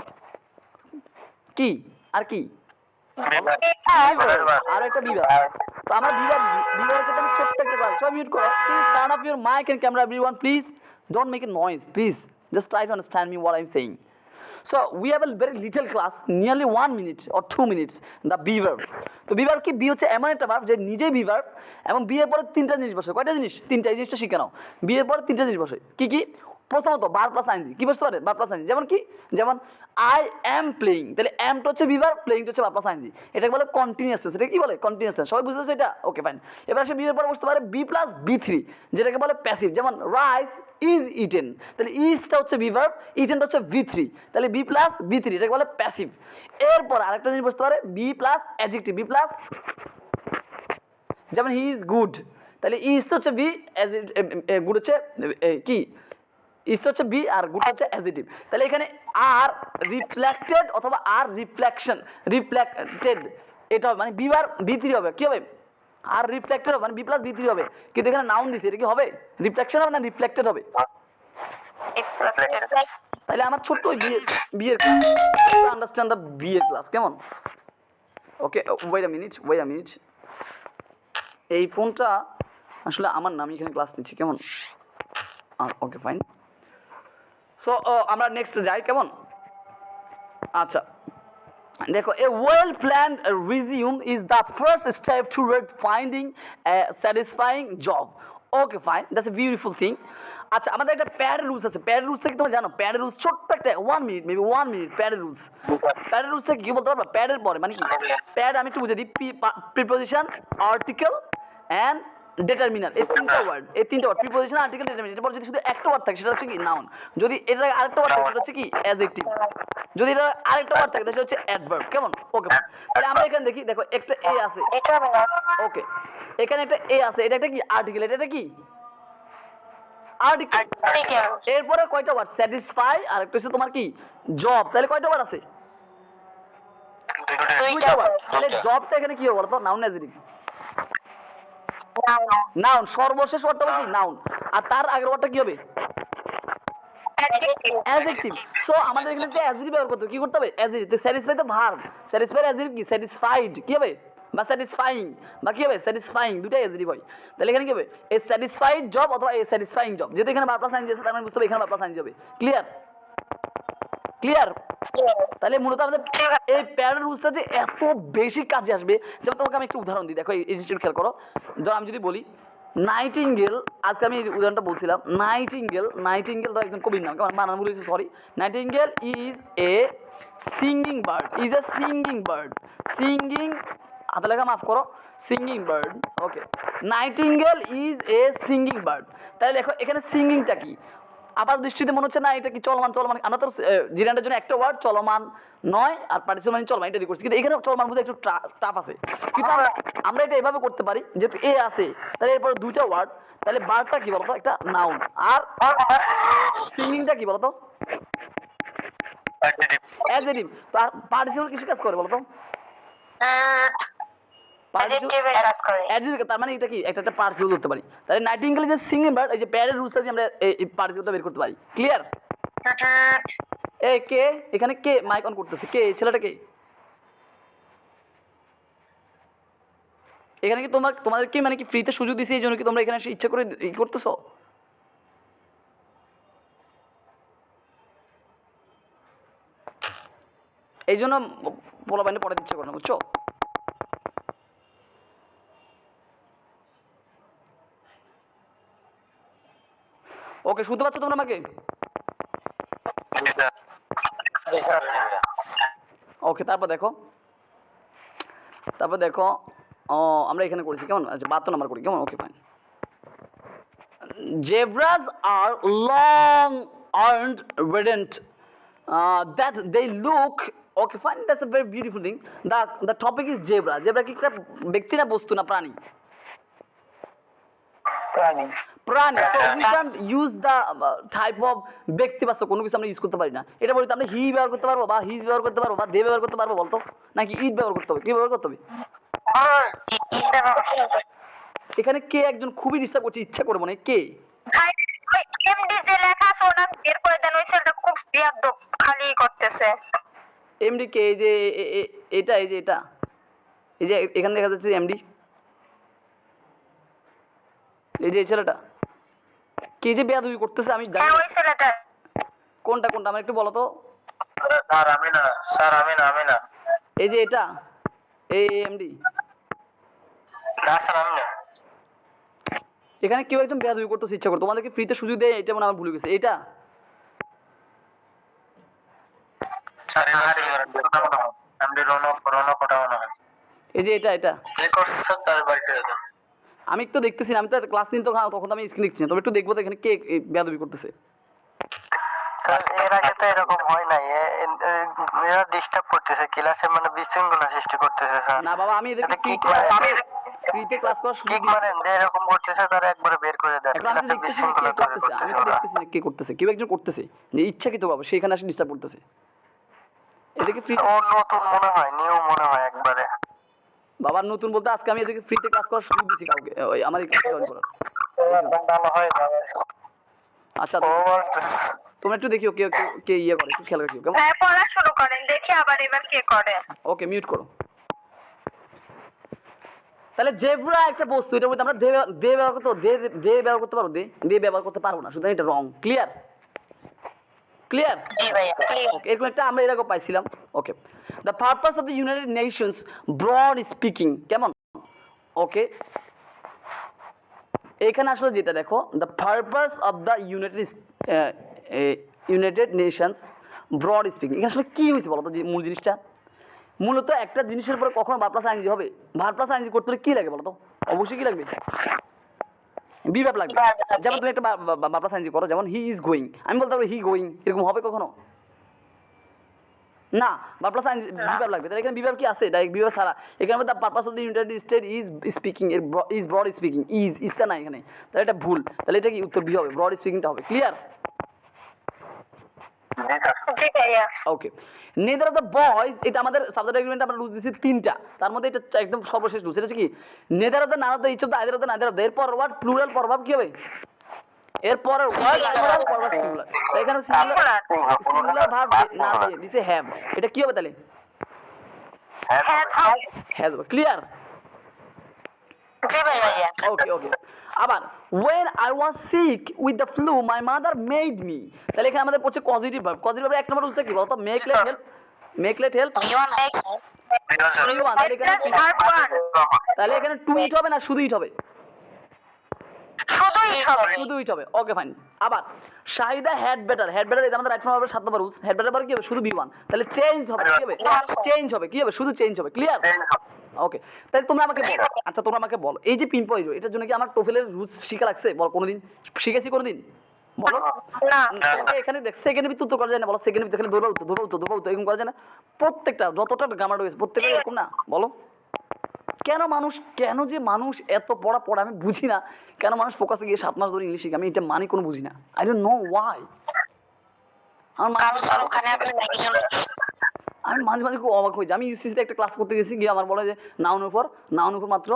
S1: কি আর কি আর একটা বিভাগ। তো আমরা বিভাগের ক্ষেত্রে আমি ছোট্ট একটা ক্লাস, সবাই মিউট করো please, turn off your mic and camera everyone please, don't make a noise please, just try to understand me what I am saying. So we have a very little class, nearly 1 minute or 2 minutes, the be verb. তো be verb কি, be হচ্ছে এমন একটা ভার্ব যে নিজেই be verb এবং be এর পরে তিনটা জিনিস বসে। কয়টা জিনিস? তিনটা। এই জিনিসটা শিখে নাও। be এর পরে তিনটা জিনিস বসে। কি কি? প্রথমত verb plus ing। কি বসতে পারে? verb plus ing। যেমন কি? যেমন I am playing, তাহলে am টা হচ্ছে be verb, playing টা হচ্ছে verb plus ing। এটাকে বলে কন্টিনিউয়াস টেন্স। এটা কি বলে? Continuous tense. সবাই বুঝতেছো এটা? Okay fine. এবার আসে be এর পরে বসতে পারে be plus be3, যেটাকে বলে প্যাসিভ। যেমন rice is eaten, তাহলে ইজটা হচ্ছে বি ভার্ব, ইটেনটা হচ্ছে ভি3, তাহলে বি প্লাস বি3, এটাকে বলে প্যাসিভ। এরপর আরেকটা জিনিস বসতে পারে B plus adjective, B plus, যেমন হি ইজ গুড, তাহলে ইজটা হচ্ছে বি, গুড হচ্ছে কি, ইজটা হচ্ছে বি আর গুড হচ্ছে অ্যাডজেক্টিভ। তাহলে এখানে আর রিফ্লেক্টেড অথবা আর রিফ্লেক্টেড, এটা হবে মানে বি ভার্ব বি3 হবে। কি হবে? আর রিফ্লেক্টেড হবে মানে বি প্লাস বি3 হবে, কিন্তু এখানে নাউন দিছে, এটা কি হবে? রিফ্লেকশন হবে না রিফ্লেক্টেড হবে? তাহলে আমার ছোট্ট ওই বিয়ের আন্ডারস্ট্যান্ড দ্য বিয়ের ক্লাস, কেমন? ওকে ওয়েট আ মিনিট, এই ফোনটা আসলে আমার নাম, এখানে ক্লাস নিচ্ছি, কেমন? Okay fine. সো আমরা নেক্সট যাই, কেমন? আচ্ছা দেখো, a well planned resume is the first step toward finding a satisfying job. Okay fine, that's a beautiful thing. আচ্ছা আমাদের একটা প্যাড রুলস আছে, প্যাড রুলস থেকে তোমরা জানো, প্যাড রুলস ছোট্ট একটা 1 minute, maybe 1 minute. Pad rules থেকে কি বলতে পারবা? প্যাডের পরে মানে কি, প্যাড আমি একটু বুঝে দিই, প্রিপোজিশন, আর্টিকেল অ্যান্ড ডিটারমিনার, এই তিনটা ওয়ার্ড, প্রিপোজিশন, আর্টিকেল, ডিটারমিনার। এরপর যদি শুধু একটা ওয়ার্ড থাকে সেটা হচ্ছে কি নাউন, যদি এটা আরেকটা ওয়ার্ড থাকে সেটা হচ্ছে কি অ্যাডজেক্টিভ, যদি এটা আরেকটা ওয়ার্ড থাকে সেটা হচ্ছে অ্যাডভার্ব, কেমন? ওকে তাহলে আমরা এখানে দেখি, দেখো একটা এ আছে, ওকে এখানে একটা এ আছে, এটা একটা কি আর্টিকেল, এটা কি আর্টিকেল। এরপরে কয়টা ওয়ার্ড? স্যাটিসফাই আর একটা হচ্ছে তোমার কি জব, তাহলে কয়টা ওয়ার্ড আছে? দুইটা ওয়ার্ড। তাহলে জবটা এখানে কি হবে বলতো? নাউন অ্যাডজেক্টিভ, নাউন, সর্বশেষ ওয়ার্ডটা হবে কি নাউন, আর তার আগের ওয়ার্ডটা কি হবে? অ্যাডজেক্টিভ। সো আমাদের এখানে যে অ্যাডজেক্টিভ ব্যবহার করতে হবে, কি করতে হবে? অ্যাডজেক্টিভ। তো স্যাটিসফাই তো ভার্ব, স্যাটিসফাই অ্যাডজেক্টিভ কি স্যাটিসফাইড, কি হবে? বা স্যাটিসফাইং, বা কি হবে? স্যাটিসফাইং, দুটাই অ্যাডজেক্টিভ হয়। তাহলে এখানে কি হবে? এ স্যাটিসফাইড জব অথবা এ স্যাটিসফাইং জব, যেটা এখানে ভার্ব প্লাস আইএনজি আছে তার মানে বুঝতে হবে এখানে ভার্ব প্লাস আইএনজি হবে। ক্লিয়ার? তাহলে মূলত আমাদের এই প্যারার রুলসটা যে এত বেশি কাজে আসবে, যেমন তোমাকে আমি একটু উদাহরণ দিই, দেখো এই জিনিসটা খেয়াল করো। ধরো আমি যদি বলি নাইটিঙ্গেল, আজকে আমি এই উদাহরণটা বলছিলাম, নাইটিঙ্গেল তো একজন কবির নাম, কেমন বানান বলেছি, sorry. Nightingale is a singing bird, singing, হাতে লেখা মাফ করো, singing bird. Okay, nightingale is a singing bird. তাহলে দেখো এখানে সিঙ্গিংটা কি, আপাত দৃষ্টিতে মনে হচ্ছে না এটা কি চলমান, আমরা তো জিরান্ডের জন্য একটা ওয়ার্ড চলমান নয় আর পার্টিসিপল মানে চলমান, এটা করছি, কিন্তু এখানে চলমান বুঝে একটু টাফ আছে। কিন্তু আমরা এটা এভাবে করতে পারি, যেহেতু এ আছে তাহলে এরপরে দুইটা ওয়ার্ড, তাহলে বার্ডটা কি বলতো? একটা নাউন, আর সিঙ্গিংটা কি বলতো? অ্যাডজেক্টিভ। তার পার্টিসিপল কিসে কাজ করে বলতো? তার মানে এটা কি একটা পার্টিসিপল ধরতে পারি। তাহলে নাইটিঙ্গেল যে সিঙ্গিং বার্ড, এই যে প্যারের রুলসটা দিয়ে আমরা এই পার্টিসিপলটা বের করতে পারি। ক্লিয়ার? এই কে এখানে কে মাইক অন করতেছে? কে এই ছেলেটা? কে এখানে? কি তোমাদের কি মানে কি ফ্রিতে সুযোগ দিছি এই জন্য কি তোমরা এখানে ইচ্ছা করে ই করতেছো? এই জন্য বলা বাইনে পড়ে দিচ্ছে করে না, বুঝছো? ওকে, শুনতে পাচ্ছ তোমরা আমাকে? ওকে, তারপর দেখো আমরা এখানে করেছি, কেমন? আচ্ছা 72 নাম্বার করি, কেমন? Okay fine. Zebras are long earned rodent that they look, okay fine, that's a very beautiful thing. The topic is zebra. Zebra কি একটা ব্যক্তি না বস্তু না প্রাণী? প্রাণী। তো we can't use the type of ব্যক্তিবাচক কোনো কিছু আমরা ইউজ করতে পারি না। এটা বলতে আমরা হি ব্যবহার করতে পারবো, বা হিজ ব্যবহার করতে পারবো, বা দে ব্যবহার করতে পারবো বলতো, নাকি ইট ব্যবহার করতে হবে? কি ব্যবহার করতে হবে? এখানে কে একজন খুবই ডিস্টার্ব করছে ইচ্ছা করে মনে হয়, কে?
S3: ভাই ওই এমডি যে লেখা আছে ওটা বের করে দেন, ওই ছেলেটা খুব বিয়াদব খালি করতেছে।
S1: এমডি কে? এই যে এটা, এই যে এটা, এই যে এখানে দেখা যাচ্ছে এমডি, এই যে এই ছেলেটা কে যে বেয়াদবি করতেছে আমি জানি
S3: হ্যাঁ
S1: না।
S3: ওই ছেলেটা।
S1: কোনটা কোনটা আমার একটু বলো তো।
S2: স্যার আমি না, স্যার আমি না।
S1: এই যে এটা, এই এমডি,
S2: না স্যার আমি না।
S1: এখানে কেউ একজন বেয়াদবি করতেছে ইচ্ছা করে, তোমাদেরকে ফ্রিতে সুযোগ দেয়, এটা মনে আমার ভুলে গেছে। এটা
S2: স্যার এমডি রনো কোটা মনে হয়।
S1: এই যে এটা, এটা
S2: যে করছে তার বাড়িতে যেতাম।
S1: আমি একটু দেখতেছি না, আমি তো ক্লাস নিতে তখন তো আমি স্ক্রিন দেখছি না, তবে একটু দেখবো তো এখানে কে বেয়াদবি করতেছে।
S4: এর আগে তো এরকম হয় নাই, এরা ডিস্টার্ব করতেছে ক্লাসে, মানে বিশৃঙ্খলা সৃষ্টি করতেছে স্যার।
S1: না বাবা, আমি এদেরকে
S4: এটা কিক মারেন,
S1: ফ্রিতে ক্লাস করার সুযোগ
S4: কিক
S1: দিচ্ছি।
S4: মারেন যে এরকম করতেছে তারা একবারে বের করে দেন,
S1: এখন আমি তো
S4: ক্লাসে
S1: দেখতেছি না কে
S4: বিশৃঙ্খলা তৈরি
S1: করতেছে, আমি
S4: করতেছে
S1: তো
S4: ওরা।
S1: দেখতেছি না কে করতেছে, কেউ একজন করতেছে যে ইচ্ছাকৃত ভাবে সেখানে আসে ডিস্টার্ব করতেছে। এদেরকে ফ্রি
S4: ও নতুন মনে হয়, নিউ মনে হয় একবারে।
S1: বাবার নতুন বলতে আজকে আমি এদেরকে ফ্রিতে ক্লাস করার সুযোগ দিচ্ছি কাউকে, ওই আমার এই ক্লাস জয়েন করার।
S4: ভালো হয় যাবে।
S1: আচ্ছা
S4: ও বলতেছে
S1: তোমরা একটু দেখিও কে কে ইয়ে করে, একটু খেয়াল রাখিও কেমন।
S3: হ্যাঁ পড়া শুরু করেন, দেখি আবার এবার কে করে।
S1: ওকে মিউট করো। তাহলে জেব্রা একটা বস্তু, এটার মধ্যে আমরা দে ব্যবহার করতে দে ব্যবহার করতে পারো, দে ব্যবহার করতে পারবো না, সুতরাং এটা রং। ক্লিয়ার? ক্লিয়ার?
S3: জি ভাইয়া ক্লিয়ার।
S1: ওকে, এরকম একটা আমরা এরকম পাইছিলাম। Okay, the purpose of the United Nations broad speaking, কেমন? ওকে, এখানে আসলে যেটা দেখো, the purpose of the United Nations broad speaking, এখানে আসলে কি হয়েছে বলো তো মূল জিনিসটা? মূলত একটা জিনিসের উপরে কখনো ভার প্লাস আইনজি হবে? ভার প্লাস আইনজি করতে হলে কি লাগে বলো তো? অবশ্যই কি লাগবে? বিভাব লাগবে। যেমন তুমি একটা ভার প্লাস আইনজি করো, যেমন হি ইজ গোয়িং, আমি বলতে পারবো হি গোয়িং, এরকম হবে কখনো? না, ভার প্লাস আইনজি বিভাব লাগবে। তাহলে এখানে বিভাব কি আছে? ডাইরেক্ট বিভাব ছাড়া এখানে the purpose of the United state is speaking, এর ইজ ব্রড স্পিকিং, ইজটা না এখানে, তাহলে এটা ভুল। তাহলে এটা কি উত্তর বি হবে, ব্রড স্পিকিংটা হবে। ক্লিয়ার?
S3: জি ভাইয়া।
S1: ওকে, নেদার অফ দ্য বয়েজ, এটা আমাদের সাবজেক্ট এগ্রিমেন্ট আমরা রুলস দিয়েছি 3টা, তার মধ্যে এটা একদম সর্বশেষ রুলস। এটা হচ্ছে কি, neither of the, nor of the, each of the, either of the, neither of the, এরপর ওয়ার্ড প্লুরাল প্রভাব কি হবে? এরপর ওয়ার্ড প্লুরাল প্রভাব সিঙ্গুলার। তাই এখানে সিঙ্গুলার ভার্ব না দিয়ে দিছে হ্যাভ, এটা কি হবে তাহলে?
S3: হ্যাজ হবে।
S1: হ্যাজ হবে। ক্লিয়ার?
S3: জি ভাইয়া।
S1: ওকে ওকে। আবার when I was sick with the flu my mother made me, তাহলে এখানে আমাদের পড়ছে পজিটিভ ভার্ব। পজিটিভ ভার্বের এক নম্বর রুলসটা কি বলতো? Make let help, make let help
S3: বিয়ন এক্স
S1: তাহলে এখানে
S3: ভার্ব ওয়ান
S1: তাহলে এখানে টু ইট হবে না শুধু ইট হবে?
S3: শুধুই হবে।
S1: শুধু ইট হবে। Okay fine. আবার Shahida had better, had better এটা আমাদের রাইট ফর্ম হবে 7 নম্বর রুলস। হ্যাড বেটার পরে কি হবে? শুধু বি1, তাহলে চেঞ্জ হবে কি হবে? চেঞ্জ হবে কি হবে? শুধু চেঞ্জ হবে। ক্লিয়ার? ওকে, তাহলে তোমরা আমাকে বলো, আচ্ছা তোমরা আমাকে বলো, এই যে পিনপয়েন্ট এটার জন্য কি আমার টোফেলের রুলস শিখা লাগছে? বল কোনোদিন শিখেছি কোনোদিন? বলো।
S3: না
S1: তোমাকে এখানে দেখ সেকেন্ডের ভিতরে উত্তর করা যায় না, বলো সেকেন্ডের ভিতরে খালি ধরবা উত্তর এরকম করা যায় না? প্রত্যেকটা যতটা গ্রামার রয়েছে প্রত্যেকটা এরকম না? বলো কেন যে মানুষ এত পড়া আমি বুঝি না, কেন মানুষ ফোকাসে গিয়ে 7 মাস ধরে ইংলিশ শিখে, আমি এটা মানে কোনো বুঝি না। I don't no Y.
S3: কারণ স্যার ওখানে আপনি একজন
S1: আমি মাঝে মাঝে খুব অবাক হয়ে যাই। আমি ইউসিসিতে একটা ক্লাস করতে গেছি, গিয়ে আমার বলে যে নাউনের উপর মাত্র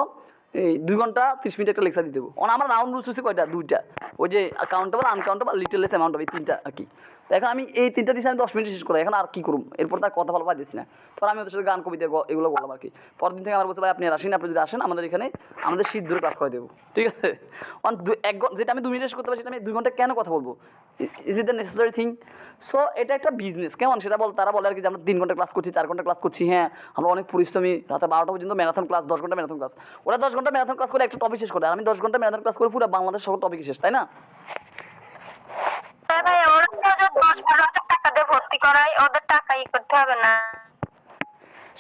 S1: এই 2 ঘন্টা 30 মিনিট একটা লেকচার দিতে দেবো। আমার নাউন রুলস হচ্ছে কয়টা? 2টা, ওই যে কাউন্টেবল, আনকাউন্টেবল, লিটললেস অ্যামাউন্ট হবে, এই 3টা আর কি। তো এখন আমি এই 3টা দিয়েছি, আমি 10 মিনিট শেষ করে এখন আর কি করুম, এরপর তার কথা বলা পারছি না। পর আমি ওদের সাথে গান কবিতা এগুলো বললাম আর কি। পরের দিন থেকে আমার বলছে ভাই আপনি আসেন, আপনি যদি আসেন আমাদের এখানে আমাদের শীত ধরে ক্লাস করে দেবো, ঠিক আছে? যেটা আমি 2 মিনিট শেষ করতে পারি সেটা আমি 2 ঘন্টা কেন কথা বলবো? Is it the necessary thing? So এটা একটা বিজনেস, কেমন সেটা তারা বলে আর কি যে আমরা 3 ঘন্টা ক্লাস করছি, 4 ঘন্টা ক্লাস করছি। হ্যাঁ, আমরা অনেক পরিশ্রমী, রাতে 12টা পর্যন্ত ম্যারাথন ক্লাস, 10 ঘন্টা ম্যারাথন ক্লাস। ওরা 10 ঘন্টা ম্যারাথন ক্লাস করে একটা টপিক শেষ করে, আর আমি 10 ঘন্টা ম্যারাথন ক্লাস করে পুরো বাংলাদেশ সকল টপিক শেষ, তাই না?
S3: হ্যাঁ ভাই, ওরা তো 10-12 হাজার টাকা দিয়ে ভর্তি করায়, ওদের টাকা করতে হবে না।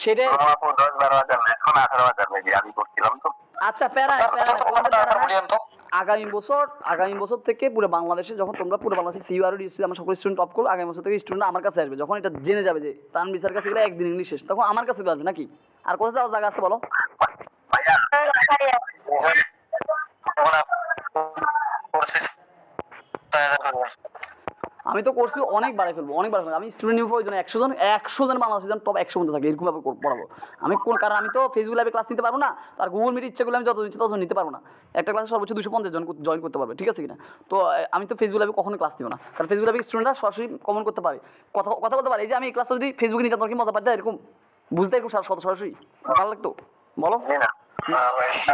S1: সেটা
S4: 10-12 হাজার না, এখন 18,000 মেবি, আমি করছিলাম তো।
S1: আচ্ছা আগামী বছর থেকে পুরো বাংলাদেশে যখন তোমরা পুরো বাংলাদেশে সিইউআরডি আমার সকল স্টুডেন্ট টপ করো, আগামী বছর থেকে স্টুডেন্ট আমার কাছে আসবে, যখন এটা জেনে যাবে যে তানভীর স্যার কাছে গেলে একদিন ইংলিশ শেষ, তখন আমার কাছে আসবে নাকি? আর কোথায় যাওয়ার জায়গা আছে বলো?
S4: ভাইয়া
S3: ভাইয়া
S1: আমি তো কোর্স অনেক বাড়াই ফেলবো, অনেক বাড়াই ফেলবো। আমি স্টুডেন্ট নিব প্রয়োজন 100 জন বাংলাদেশি জন টপ 100 মধ্যে থাকে এরকম ভাবে পড়াবো। আমি কোন কারণ আমি তো ফেসবুক লাইভে ক্লাস নিতে পারবো না, আর গুগল মিট ইচ্ছা করলে আমি যত ইচ্ছে তত নিতে পারবো না। একটা ক্লাসে সর্বোচ্চ 250 জন জয়েন করতে পারবে, ঠিক আছে কিনা? তো আমি তো ফেসবুক লাইভে কখনো ক্লাস নিব না, কারণ ফেসবুক লাইভে স্টুডেন্টরা সরাসরি কমেন্ট করতে পারে, কথা বলতে পারে। এই যে আমি এই ক্লাসটা যদি ফেসবুকে নিতে তোমার কি মজা পাইতে এরকম বুঝতে এরকম সরাসরি ভালো লাগতো বলো?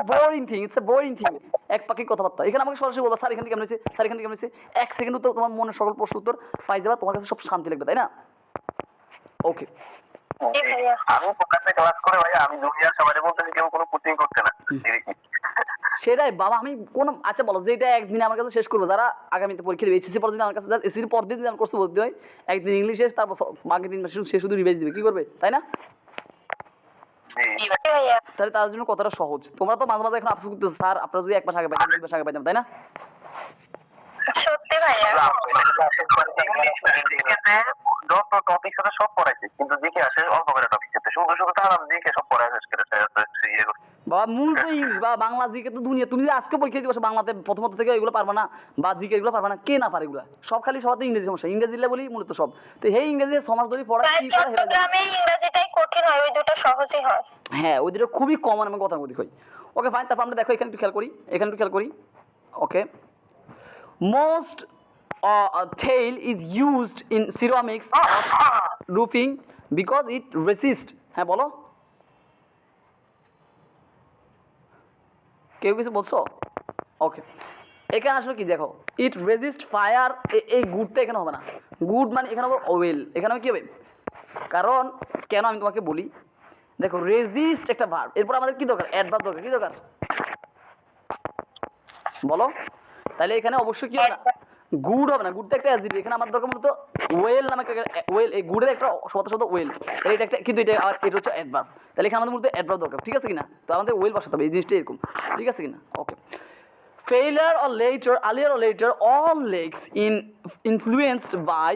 S1: Boring thing, it's a boring thing. এক পাখি কথাবার্তা। এখানে আমাকে সরাসরি বলবা স্যার এখান থেকে কেমন হয়েছে, স্যার এখান থেকে কেমন হয়েছে, 1 সেকেন্ড উত্তর তোমার মনের সকল প্রশ্ন উত্তর পাই যাবা, তোমার কাছে সব শান্তি লাগবে, তাই না? ওকে,
S3: জি ভাইয়া।
S2: আমি প্রকাশ্যে ক্লাস করে ভাই, আমি দুনিয়ার সবাই বলতেছি কেউ কোনো কোচিং করতে না।
S1: সেটাই বাবা। আমি কোন আচ্ছা বলো যেটা একদিনে আমার কাছে শেষ করবো, যারা আগামীতে পরীক্ষা দেবে এইচএসসি পর যদি আমার কাছে এসির পর দিন যদি আমার কোর্স ভর্তি হয়, একদিন ইংলিশ শেষ, তারপর বাকি 3 মাস সে শুধু রিভাইজ দিবে, কি করবে, তাই না?
S3: জি ভাইয়া।
S1: তাহলে তার জন্য কতটা সহজ। তোমরা তো মাঝে মাঝে এখন আফসোস করতেছো স্যার আপনারা যদি 1 মাস আগে পাইতাম 2 মাস আগে পাইতাম, তাই না?
S3: সত্যি ভাইয়া।
S2: যত টপিক আছে সব পড়াইছে, কিন্তু জিকে আসে অল্প করে টপিক আছে, শুধু শুধু তারা জিকে সব পড়ায় শেষ করে
S1: বাবা মূল তো ইংলিশ বা বাংলা জিকে তো দুনিয়া। তুমি যদি আজকে পরীক্ষা দিবো বাংলাতে প্রথমত থেকে এগুলো পারবা না, বা জিকে এগুলো পারবা না, কে না পারে এগুলো সব? খালি সবার তো ইংরেজি সমস্যা, ইংরেজি দিলে বলি মূলত সব। তো এই ইংরেজি সমাজ ধরে পড়া
S3: তাই
S1: কি করে হেরে যায়।
S3: চট্টগ্রামে ইংরেজিটাই কঠিন হয়, ওই দুটো সহজই হয়।
S1: হ্যাঁ ওই দুটো খুবই কমন এবং কথার মধ্যে হয়। ওকে ফাইন, তারপর আমরা দেখো এখানে একটু খেয়াল করি, এখানে একটু খেয়াল করি। ওকে, most tail is used in ceramics or roofing because it resist। হ্যাঁ বলো, কেউ কিছু বলছো? ওকে, এখানে আসলে কি দেখো, ইট রেজিস্ট ফায়ার, এই গুডটা এখানে হবে না। গুড মানে এখানে হবে ওয়েল, এখানে হবে কি হবে? কারণ কেন আমি তোমাকে বলি, দেখো রেজিস্ট একটা ভার্ব, এরপর আমাদের কি দরকার? অ্যাডভার্ব দরকার। কি দরকার বলো? তাহলে এখানে অবশ্যই কি হবে না, গুড হবে না, গুডটা একটা অ্যাডজেক্টিভ। এখানে আমার দরকার মূলত ওয়েল নামে একটা ওয়েল, এই গুডের একটা শব্দ ওয়েল, তাহলে এটা একটা, কিন্তু এটা হচ্ছে অ্যাডভার্ব। তাহলে এখানে আমাদের মূলত অ্যাডভার্ব দরকার, ঠিক আছে কিনা? তো আমাদের ওয়েল বসাতে হবে, এই জিনিসটা এরকম, ঠিক আছে কিনা? ওকে, failure or later, earlier or later, all lakes influenced by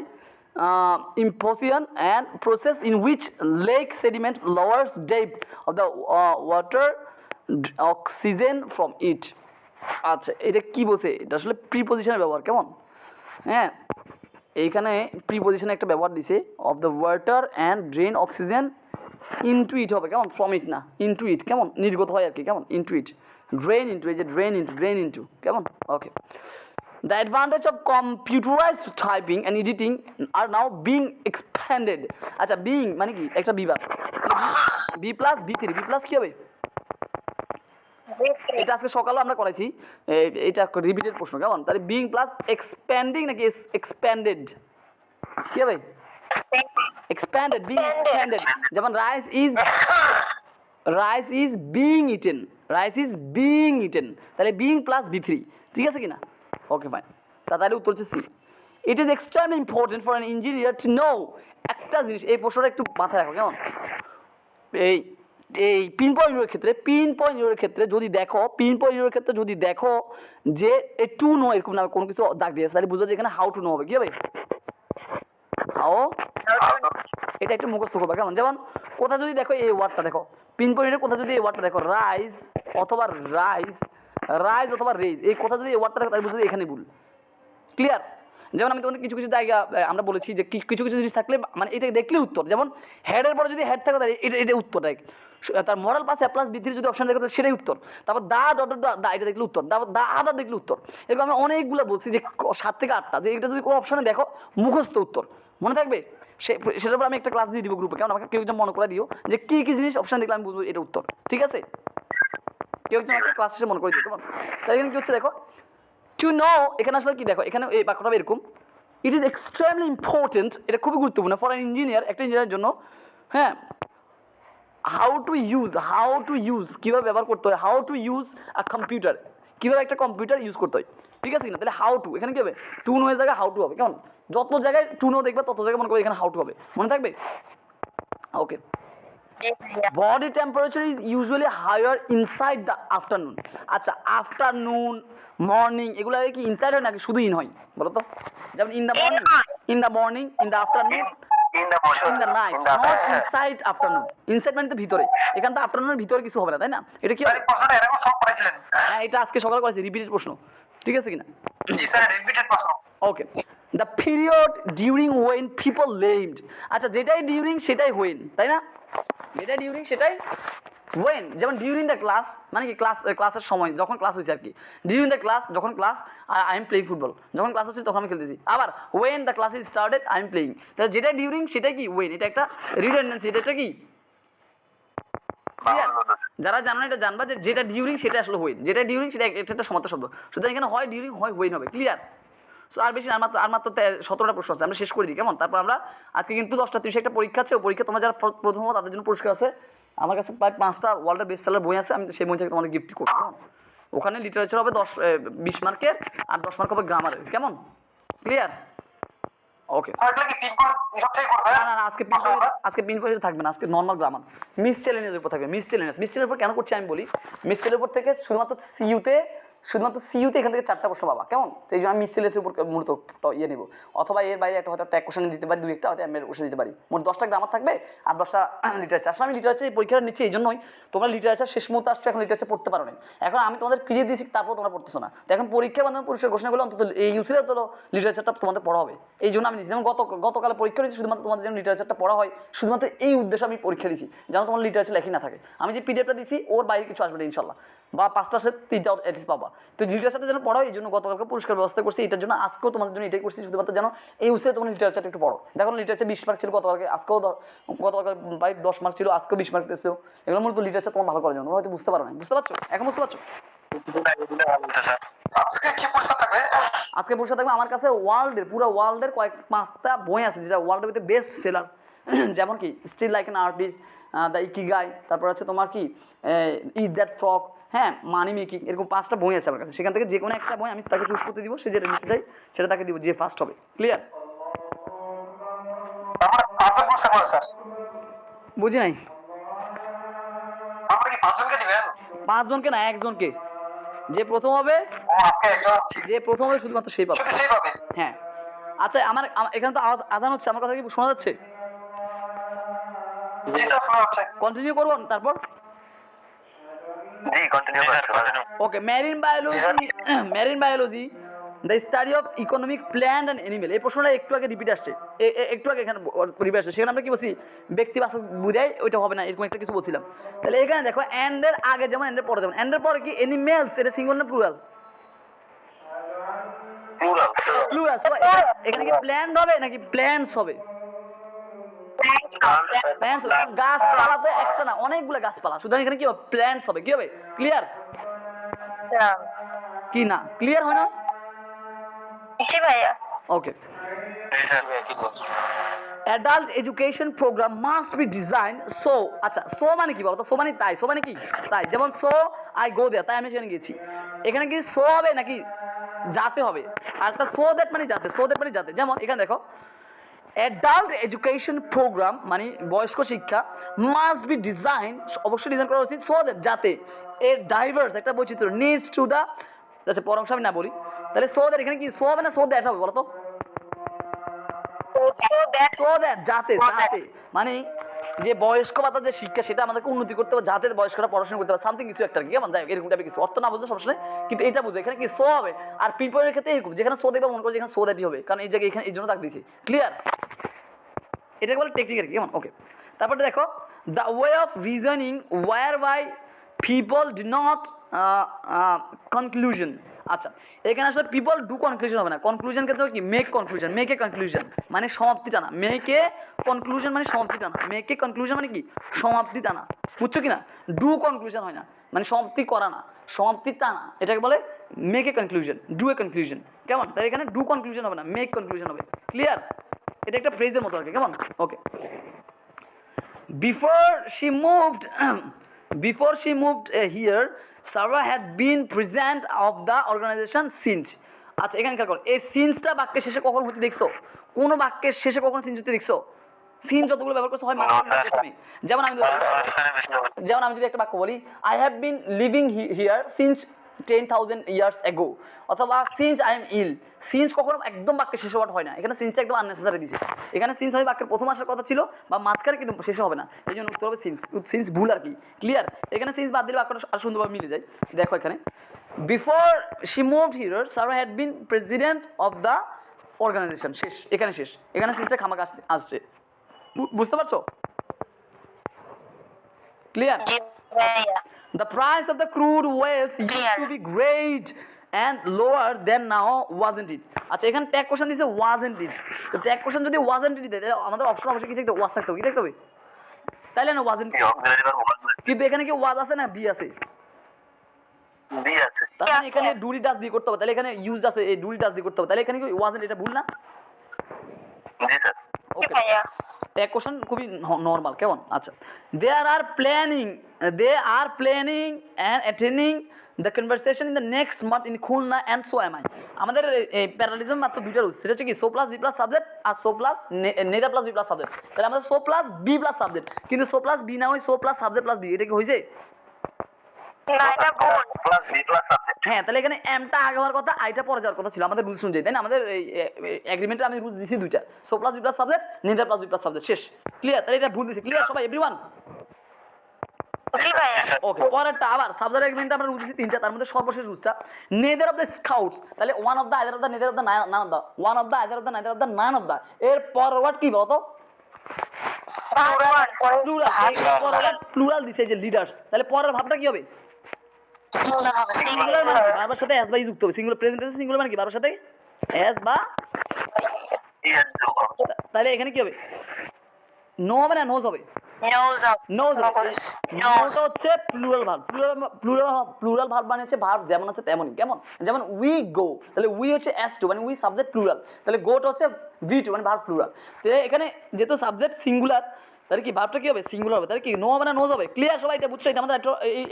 S1: imposition and process in which lake sediment lowers depth of the water oxygen from it। আচ্ছা এটা কি বলছে? এটা আসলে প্রিপজিশনের ব্যবহার, কেমন? হ্যাঁ এইখানে প্রিপজিশনে একটা ব্যবহার দিছে, of the water and drain oxygen into ইট হবে, কেমন? ফ্রম ইট না, ইনটু ইট, কেমন? নির্গত হয় আর কি, কেমন? ইনটু ইট, ড্রেন ইনটু, এই যে ড্রেন ইনটু, কেমন? ওকে, the advantage of computerized typing and editing are now being expanded। আচ্ছা বিং মানে কি? একটা বিভাগ, বি প্লাস বি প্লাস কি হবে? এটা আজকে সকালে আমরা করেছি, এটা রিপিটেড প্রশ্ন, কেমন? তাহলে বিং প্লাস এক্সপ্যান্ডিং নাকি এক্সপ্যান্ডেড, কি হবে? Expanded, being expanded. যেমন রাইস ইজ বিং ইটেন, তাহলে বিং প্লাস বি3, ঠিক আছে কিনা? ওকে ফাইন, তাহলে উত্তর হচ্ছে C. It is extremely important for an engineer to know, একটা জিনিস এই প্রশ্নটা একটু মাথায় রাখো, কেমন? এই পিন পয়েন্ট ক্ষেত্রে যদি দেখো যে এ টু নো এরকম নামে কোনো কিছু দাগ দিয়েছে, তাহলে বুঝবে যে এখানে হাউ টু নো হবে, কি হবে? হাউ, এটা একটু মুখস্থ করবা, কেমন? যেমন কোথা যদি দেখো এই ওয়ার্ডটা দেখো, পিন পয়েন্টের কোথা যদি এই ওয়ার্ডটা দেখো, রাইজ অথবা রেজ, এই কথা যদি এই ওয়ার্ডটা দেখো তাহলে বুঝবে এখানে ভুল। ক্লিয়ার? যেমন আমি তোমাদের কিছু জায়গা আমরা বলেছি যে কিছু জিনিস থাকলে মানে এটা দেখলে উত্তর, যেমন হেডের পরে যদি হেড থাকে তাহলে এটা উত্তর, তার মরাল পাস প্লাস বৃদ্ধির যদি অপশন দেখো তাহলে সেটাই উত্তর। তারপর দা এটা দেখলে উত্তর, তারপর দা আদা দেখলে উত্তর। এরকম আমি অনেকগুলো বলছি যে 7 থেকে 8টা, যে এটা যদি কোনো অপশনে দেখো মুখস্থ উত্তর মনে থাকবে, সেটার উপর আমি একটা ক্লাস দিয়ে দিব গ্রুপে, কেমন? আমাকে কেউ একজন মনে করে দিও যে কি জিনিস অপশন দেখলে আমি বুঝবো এটা উত্তর, ঠিক আছে? কেউ একজন আমাকে ক্লাস শেষে মনে করে দিও, কেমন? তাই এখানে কি হচ্ছে দেখো, টু নো, এখানে আসলে কি দেখো, এখানে এই বাক্যটা এরকম, ইট ইজ এক্সট্রিমলি ইম্পর্টেন্ট, এটা খুবই গুরুত্বপূর্ণ ফর অ্যান ইঞ্জিনিয়ার, একটা ইঞ্জিনিয়ারের জন্য, হ্যাঁ, হাউ টু ইউজ কিভাবে ব্যবহার করতে হয়, how to use a computer, কিভাবে একটা কম্পিউটার ইউজ করতে হয়, ঠিক আছে কিনা? তাহলে হাউ টু, এখানে কি হবে? টু নো এর জায়গায় হাউ টু হবে, কেমন? যত জায়গায় টু নো দেখবে তত জায়গায় মনে করবে এখানে হাউ টু হবে, মনে থাকবে? Okay, body temperature is usually higher inside the afternoon. আচ্ছা আফটারনুন, মর্নিং এগুলো কি ইনসাইড হয় নাকি শুধু ইন হয় বলো তো? যেমন in the morning, in the afternoon, in the night, not inside afternoon. Inside মানে তো ভিতরে, এখানে তো আফটারনুনের ভিতরে কিছু হবে না, তাই না? এটা কি হবে? হ্যাঁ এটা আজকে সকালে করেছি, রিপিটেড প্রশ্ন, ঠিক আছে কিনা?
S2: জি স্যার, রিপিটেড প্রশ্ন।
S1: Okay, the period during when people lived. আচ্ছা, যেটাই ডিউরিং সেটাই ওয়েন, তাই না? যেটাই ডিউরিং সেটাই ওয়েন। যেমন ডিউরিং দ্য ক্লাস মানে কি ক্লাসের সময়, যখন ক্লাস হয়েছে আর কি। ডিউরিং দ্য ক্লাস যখন class, I am playing football, যখন ক্লাস হচ্ছে তখন আমি খেলতেছি। আবার when the class is started I am playing. তাহলে যেটাই ডিউরিং সেটাই কি ওয়েন। এটা একটা রিডান্ডেন্সি, এটা একটা কি ক্লিয়ার? যারা জানো না এটা জানবা যে যেটা ডিউরিং সেটা আসলে ওয়েন, যেটা ডিউরিং সেটা একটা সমার্থক শব্দ। সুতরাং এখানে হয় ডিউরিং হয় ওয়েন হবে। ক্লিয়ার? সো আর বেশি আর মাত্র 17টা প্রশ্ন আছে, আমরা শেষ করে দিই কেমন? তারপর আমরা আজকে কিন্তু 10টা 30 একটা পরীক্ষা আছে। ওই পরীক্ষা তোমরা যারা প্রথম হবো তাদের জন্য পুরস্কার আছে। আমার কাছে প্রায় 5টা ওয়ার্ল্ডের বেস্ট সেলার বই আছে, আমি সেই বই থেকে তোমাদের গিফট করবো। ওখানে লিটারেচার হবে 20 মার্কের, আর 10 মার্ক হবে গ্রামারের। কেমন? ক্লিয়ার? ওকে। না না না, আজকে পিন পয়েন্ট থাকবে না, আজকে নর্মাল গ্রামার। মিস চ্যালেঞ্জের উপর থাকবে। মিস চ্যালেঞ্জের উপর কেন করছি আমি বলি। মিস চ্যালেঞ্জের উপর থেকে শুধুমাত্র সিইউতে এখান থেকে 4টা প্রশ্ন পাবা, কেমন? সেই জন্য আমি মিস চ্যালেঞ্জের উপর মূলত ইয়ে নেবো, অথবা এর বাইরে একটা হয়তো ট্যাগ কোশ্চেন দিতে পারি, 2-1টা হয়তো আমি কোশ্চেন দিতে পারি। মোট 10টা গ্রামার থাকবে আর 10টা লিটারেচার। আসলে আমি লিটারেচার এই পরীক্ষাটা নিচ্ছি এই জন্যই, তোমরা লিটারেচার শেষ মুহূর্তে আসছো, এখন লিটারেচার পড়তে পারো না। এখন আমি তোমাদের ফিরিয়ে দিয়েছি, তারপর তোমরা পড়তেছো না। তো এখন পরীক্ষার মাধ্যমে পুরস্কার ঘোষণা অন্তত এই ইউসিলে তো লিটারেচারটা তোমাদের পড়া হবে, এই জন্য আমি দিচ্ছি। যেমন গতকালে পরীক্ষা দিয়েছি শুধুমাত্র তোমাদের যেন লিটারেচারটা পড়া হয়, শুধুমাত্র এই উদ্দেশ্যে আমি পরীক্ষা দিচ্ছি, যেন তোমার লিটারেচার লেখি না থাকে। আমি যে পিডিএফটা দিচ্ছি ওর বাইরে কিছু আসবে না ইনশাল্লাহ, বা 5টা সে 3টা অ্যাটলিস্ট পাবা। তো লিটারেচারটা যেন পড়ো, এই জন্য গতকালকে পুরস্কার ব্যবস্থা করছি। এটার জন্য আজকেও তোমাদের জন্য এটাই করছি, শুধুমাত্র যেন এই উৎসে তোমার লিটারেচারটা একটু পড়ো। দেখো লিটারেচার 20 মার্ক ছিল গতকালকে, আজকেও গতকালকে প্রায় 10 মার্ক ছিল, আজকেও 20 মার্ক ছিল। এগুলো মূলত লিটারেচার তোমার ভালো করার জন্য, তোমরা হয়তো বুঝতে পারো না। বুঝতে পারছো? এখন বুঝতে পারছো? আজকে পরীক্ষা থাকবে আমার কাছে পুরো ওয়ার্ল্ডের 5টা বই আছে যেটা ওয়ার্ল্ডের ভিতরে বেস্ট সেলার। যেমন কি still like an artist, the Ikigai, তারপর আছে তোমার কি ইট দ্যাট ফ্রক, হ্যাঁ, মানি মেকিং, এরকম 5টা বই আছে আমার কাছে। সেখান থেকে যে কোনো একটা বই আমি তাকে চুজ করতে দিব, সে যেটা নিতে চাই সেটা তাকে দিব, যে ফার্স্ট হবে। ক্লিয়ার? বুঝি নাই। 5 জনকে না, 1 জনকে। যে প্রথম হবে শুধুমাত্র সেই পাবে। হ্যাঁ। আচ্ছা, আমার এখানে তো আজান হচ্ছে, আমার কথা কি শোনা যাচ্ছে? কন্টিনিউ করবো তারপর? Okay. Marine biology the study of economic plant and animal. এই প্রশ্নটা একটু আগে রিপিট আসছে, একটু আগে এখানে রিপিট আসছে। সেখানে আমরা কি বলছি? ব্যক্তিবাচক বুঝাই, ওইটা হবে না, এরকম একটা কিছু বলছিলাম। তাহলে এখানে দেখো এন্ডের আগে যেমন এন্ডের পরে যেমন। এন্ডের পরে কি অ্যানিমেলস, এটা সিঙ্গুলার না প্লুরাল? প্লুরাল। এখানে কি প্ল্যান্ট হবে নাকি প্ল্যান্টস হবে? গাছপালা তো একটা না, অনেকগুলো গাছপালা, সুতরাং এখানে কি হবে? প্ল্যান্টস হবে। কি হবে? ক্লিয়ার? কি না ক্লিয়ার হয় না?
S3: জি ভাইয়া।
S1: Okay. Adult education program must be design so. আচ্ছা, সো মানে কি বলতো? সো মানে তাই। সো মানে কি? তাই। যেমন সো আই গো দেয়ার, তাই আমি সেখানে গেছি। এখানে কি সো হবে নাকি যাতে হবে? আর একটা সো দ্যাট মানে যাতে, সো দ্যাট মানে যাতে। যেমন এখানে দেখো অ্যাডাল্ট এডুকেশন প্রোগ্রাম মানে বয়স্ক শিক্ষা, মাস্ট বি ডিজাইন, অবশ্যই ডিজাইন করা উচিত, সো দ্যাট যাতে এর ডাইভার্স একটা বৈচিত্র্য, নিডস টু দা, আচ্ছা পর অংশ আমি না বলি, তাহলে সো দ্যাট এখানে কি সো হবে না সো দ্যাট হবে বলো তো? সো দ্যাট যাতে, মানে যে বয়স্ক ভাতা যে শিক্ষা সেটা আমাদেরকে উন্নতি করতে হবে, যাতে বয়স্করা পড়াশোনা করতে পারে, সামথিং কিছু একটা, কেমন যায় এরকম টাইপের কিছু। অর্থ না বুঝলে সমস্যা নেই, কিন্তু এটা বুঝো এখানে কি সো হবে। আর পিনপয়েন্টের ক্ষেত্রে এরকম, যেখানে সো দেখবে মনে করো যেখানে সো দ্যাটই হবে, কারণ এই জায়গায় এখানে এই জন্য তাক দিয়েছি। ক্লিয়ার? এটাকে বলে টেকনিক আর কি, কেমন? ওকে। তারপরে দেখো the way of reasoning were by people do not conclusion. আচ্ছা, এখানে আসলে পিপল ডু কনক্লুশন হবে না, কনক্লুশন ক্ষেত্রে কি মেক কনক্লুশন, মেকে কনক্লুশন মানে সমাপ্তি টানা, মেকে কনক্লুশন মানে সমাপ্তি টানা, মেকে কনক্লুশন মানে কি সমাপ্তি টানা, বুঝছো কি না? ডু কনক্লুশন হয় না, মানে সমাপ্তি করা না, সমাপ্তি টানা, এটাকে বলে মেকে কনক্লুশন, ডু এ কনক্লুশন। কেমন? তাই এখানে ডু কনক্লুশন হবে না, মেক কনক্লুশন হবে। ক্লিয়ার? এটা একটা ফ্রেজের মতো আর কি, কেমন? ওকে। Before she moved here, Sarah had been president of the organization since. আচ্ছা, এখানে খেয়াল করো, এই সিন্সটা বাক্যের শেষে কখন হতে দেখছো? কোন বাক্যের শেষে কখন সিন্স হতে দেখছো? সিন্স যতগুলো ব্যবহার করছো হয় যেমন আমি যদি একটা বাক্য বলি, I have been living here since 10,000 years ago, অথবা since I am ill. Since কখনো একদম বাক্যের শেষে ওয়ার্ড হয় না, এখানে সিন্সটা একদম আননেসেসারি দিয়েছে। এখানে সিন্স হয় বাক্যের প্রথম আসার কথা ছিল বা মাঝখানে, কিন্তু শেষে হবে না, এই জন্য উত্তর হবে সিন্স ভুল আর কি। ক্লিয়ার? এখানে সিন্স বাদ দিলে বাক্যটা আর সুন্দরভাবে মিলে যায়। দেখো এখানে before she moved here Sara had been president of the organisation. শেষ, এখানে শেষ, এখানে সিস্টেম খামাকা আসছে। বুঝতে পারছো? ক্লিয়ার?
S3: জি ভাইয়া।
S1: The price of the crude oils used
S3: Clear.
S1: to be great and lower than now, wasn't it? আচ্ছা, এখানে ট্যাগ কোশ্চেন দিছে wasn't it। তো ট্যাগ কোশ্চেন যদি wasn't it দেয়, তাহলে আমাদের অপশন অবশ্যই কি থাকতে হবে? was থাকতে হবে। কি থাকতে হবে? তাইলে না wasn't it। কিন্তু এখানে কি was আছে না বি আছে?
S2: বি আছে।
S1: তার মানে
S3: আছে।
S1: এখানে ডুরি ডাস দিয়ে করতে হবে। তাহলে এখানে ইউজ আছে, এই ডুরি ডাস দিয়ে করতে হবে। তাহলে এখানে কি wasn't, এটা ভুল না?
S2: জি স্যার।
S3: জি
S1: ওকে,
S3: ভাইয়া।
S1: এক কোশ্চেন খুবই নর্মাল, কেমন? আচ্ছা, they are planning and attending the conversation in the next month in Khulna and so am I. আমাদের এই প্যারালিজম মাত্র দুইটা রুলস, সেটা হচ্ছে কি so plus B plus subject আর so plus neither plus B plus subject. তাহলে আমাদের so plus B plus subject, কিন্তু সো প্লাস বি না হয় so plus subject plus be, এটা কি হয়েছে?
S3: না এটা ভুল।
S2: Plus B plus subject.
S1: হ্যাঁ, তাহলে এখানে এমটা আগে হওয়ার কথা, আইটা পরে যাওয়ার কথা ছিল আমাদের রুলস অনুযায়ী, তাই না? আমাদের এই এগ্রিমেন্টে আমি রুলস দিছি দুইটা, so plus B plus subject, neither plus B plus subject. শেষ, ক্লিয়ার? তাহলে এটা ভুল দিছি। ক্লিয়ার সবাই, এভরিওয়ান?
S3: জি ভাইয়া।
S1: ওকে, পরেরটা আবার সাবজেক্ট এগ্রিমেন্টে আমরা রুলস দিছি তিনটা, তার মধ্যে সর্বশেষ রুলসটা নেদার অফ দ্য স্কাউটস। তাহলে one of the, either of the, neither of the, none of the, one of the, either of the, neither of the, none of the. এর ফরওয়ার্ড কি বলতো? প্লুরাল। প্লুরাল দিছে যে লিডার্স, তাহলে পরের ভাবটা কি হবে?
S3: সিঙ্গুলার হবে।
S1: সিঙ্গুলার মানে কি? বারবার সাথে এস বাই যুক্ত হবে। সিঙ্গুলার প্রেজেন্টেন্স সিঙ্গুলার মানে কি? বারবার সাথে এস বা,
S2: ইয়েস যোগ হবে।
S1: তাহলে এখানে কি হবে? নো হবে না নোজ হবে?
S3: Nose up.
S1: নোজ হবে। নোজটা হচ্ছে প্লুরাল ভার্ব। প্লুরাল ভার্ব মানে হচ্ছে ভার্ব যেমন আছে তেমনই, কেমন? যেমন উই গো, তাহলে উই হচ্ছে এস টু, মানে উই সাবজেক্ট প্লুরাল, তাহলে গোটা হচ্ছে ভি টু, মানে ভার্ব প্লুরাল। তাহলে এখানে যেহেতু সাবজেক্ট সিঙ্গুলার, তাহলে কি ভার্বটা কি হবে? সিঙ্গুলার হবে। তাহলে কি নো হবে না নোজ হবে? ক্লিয়ার সবাই? এটা বুঝছো? এটা আমাদের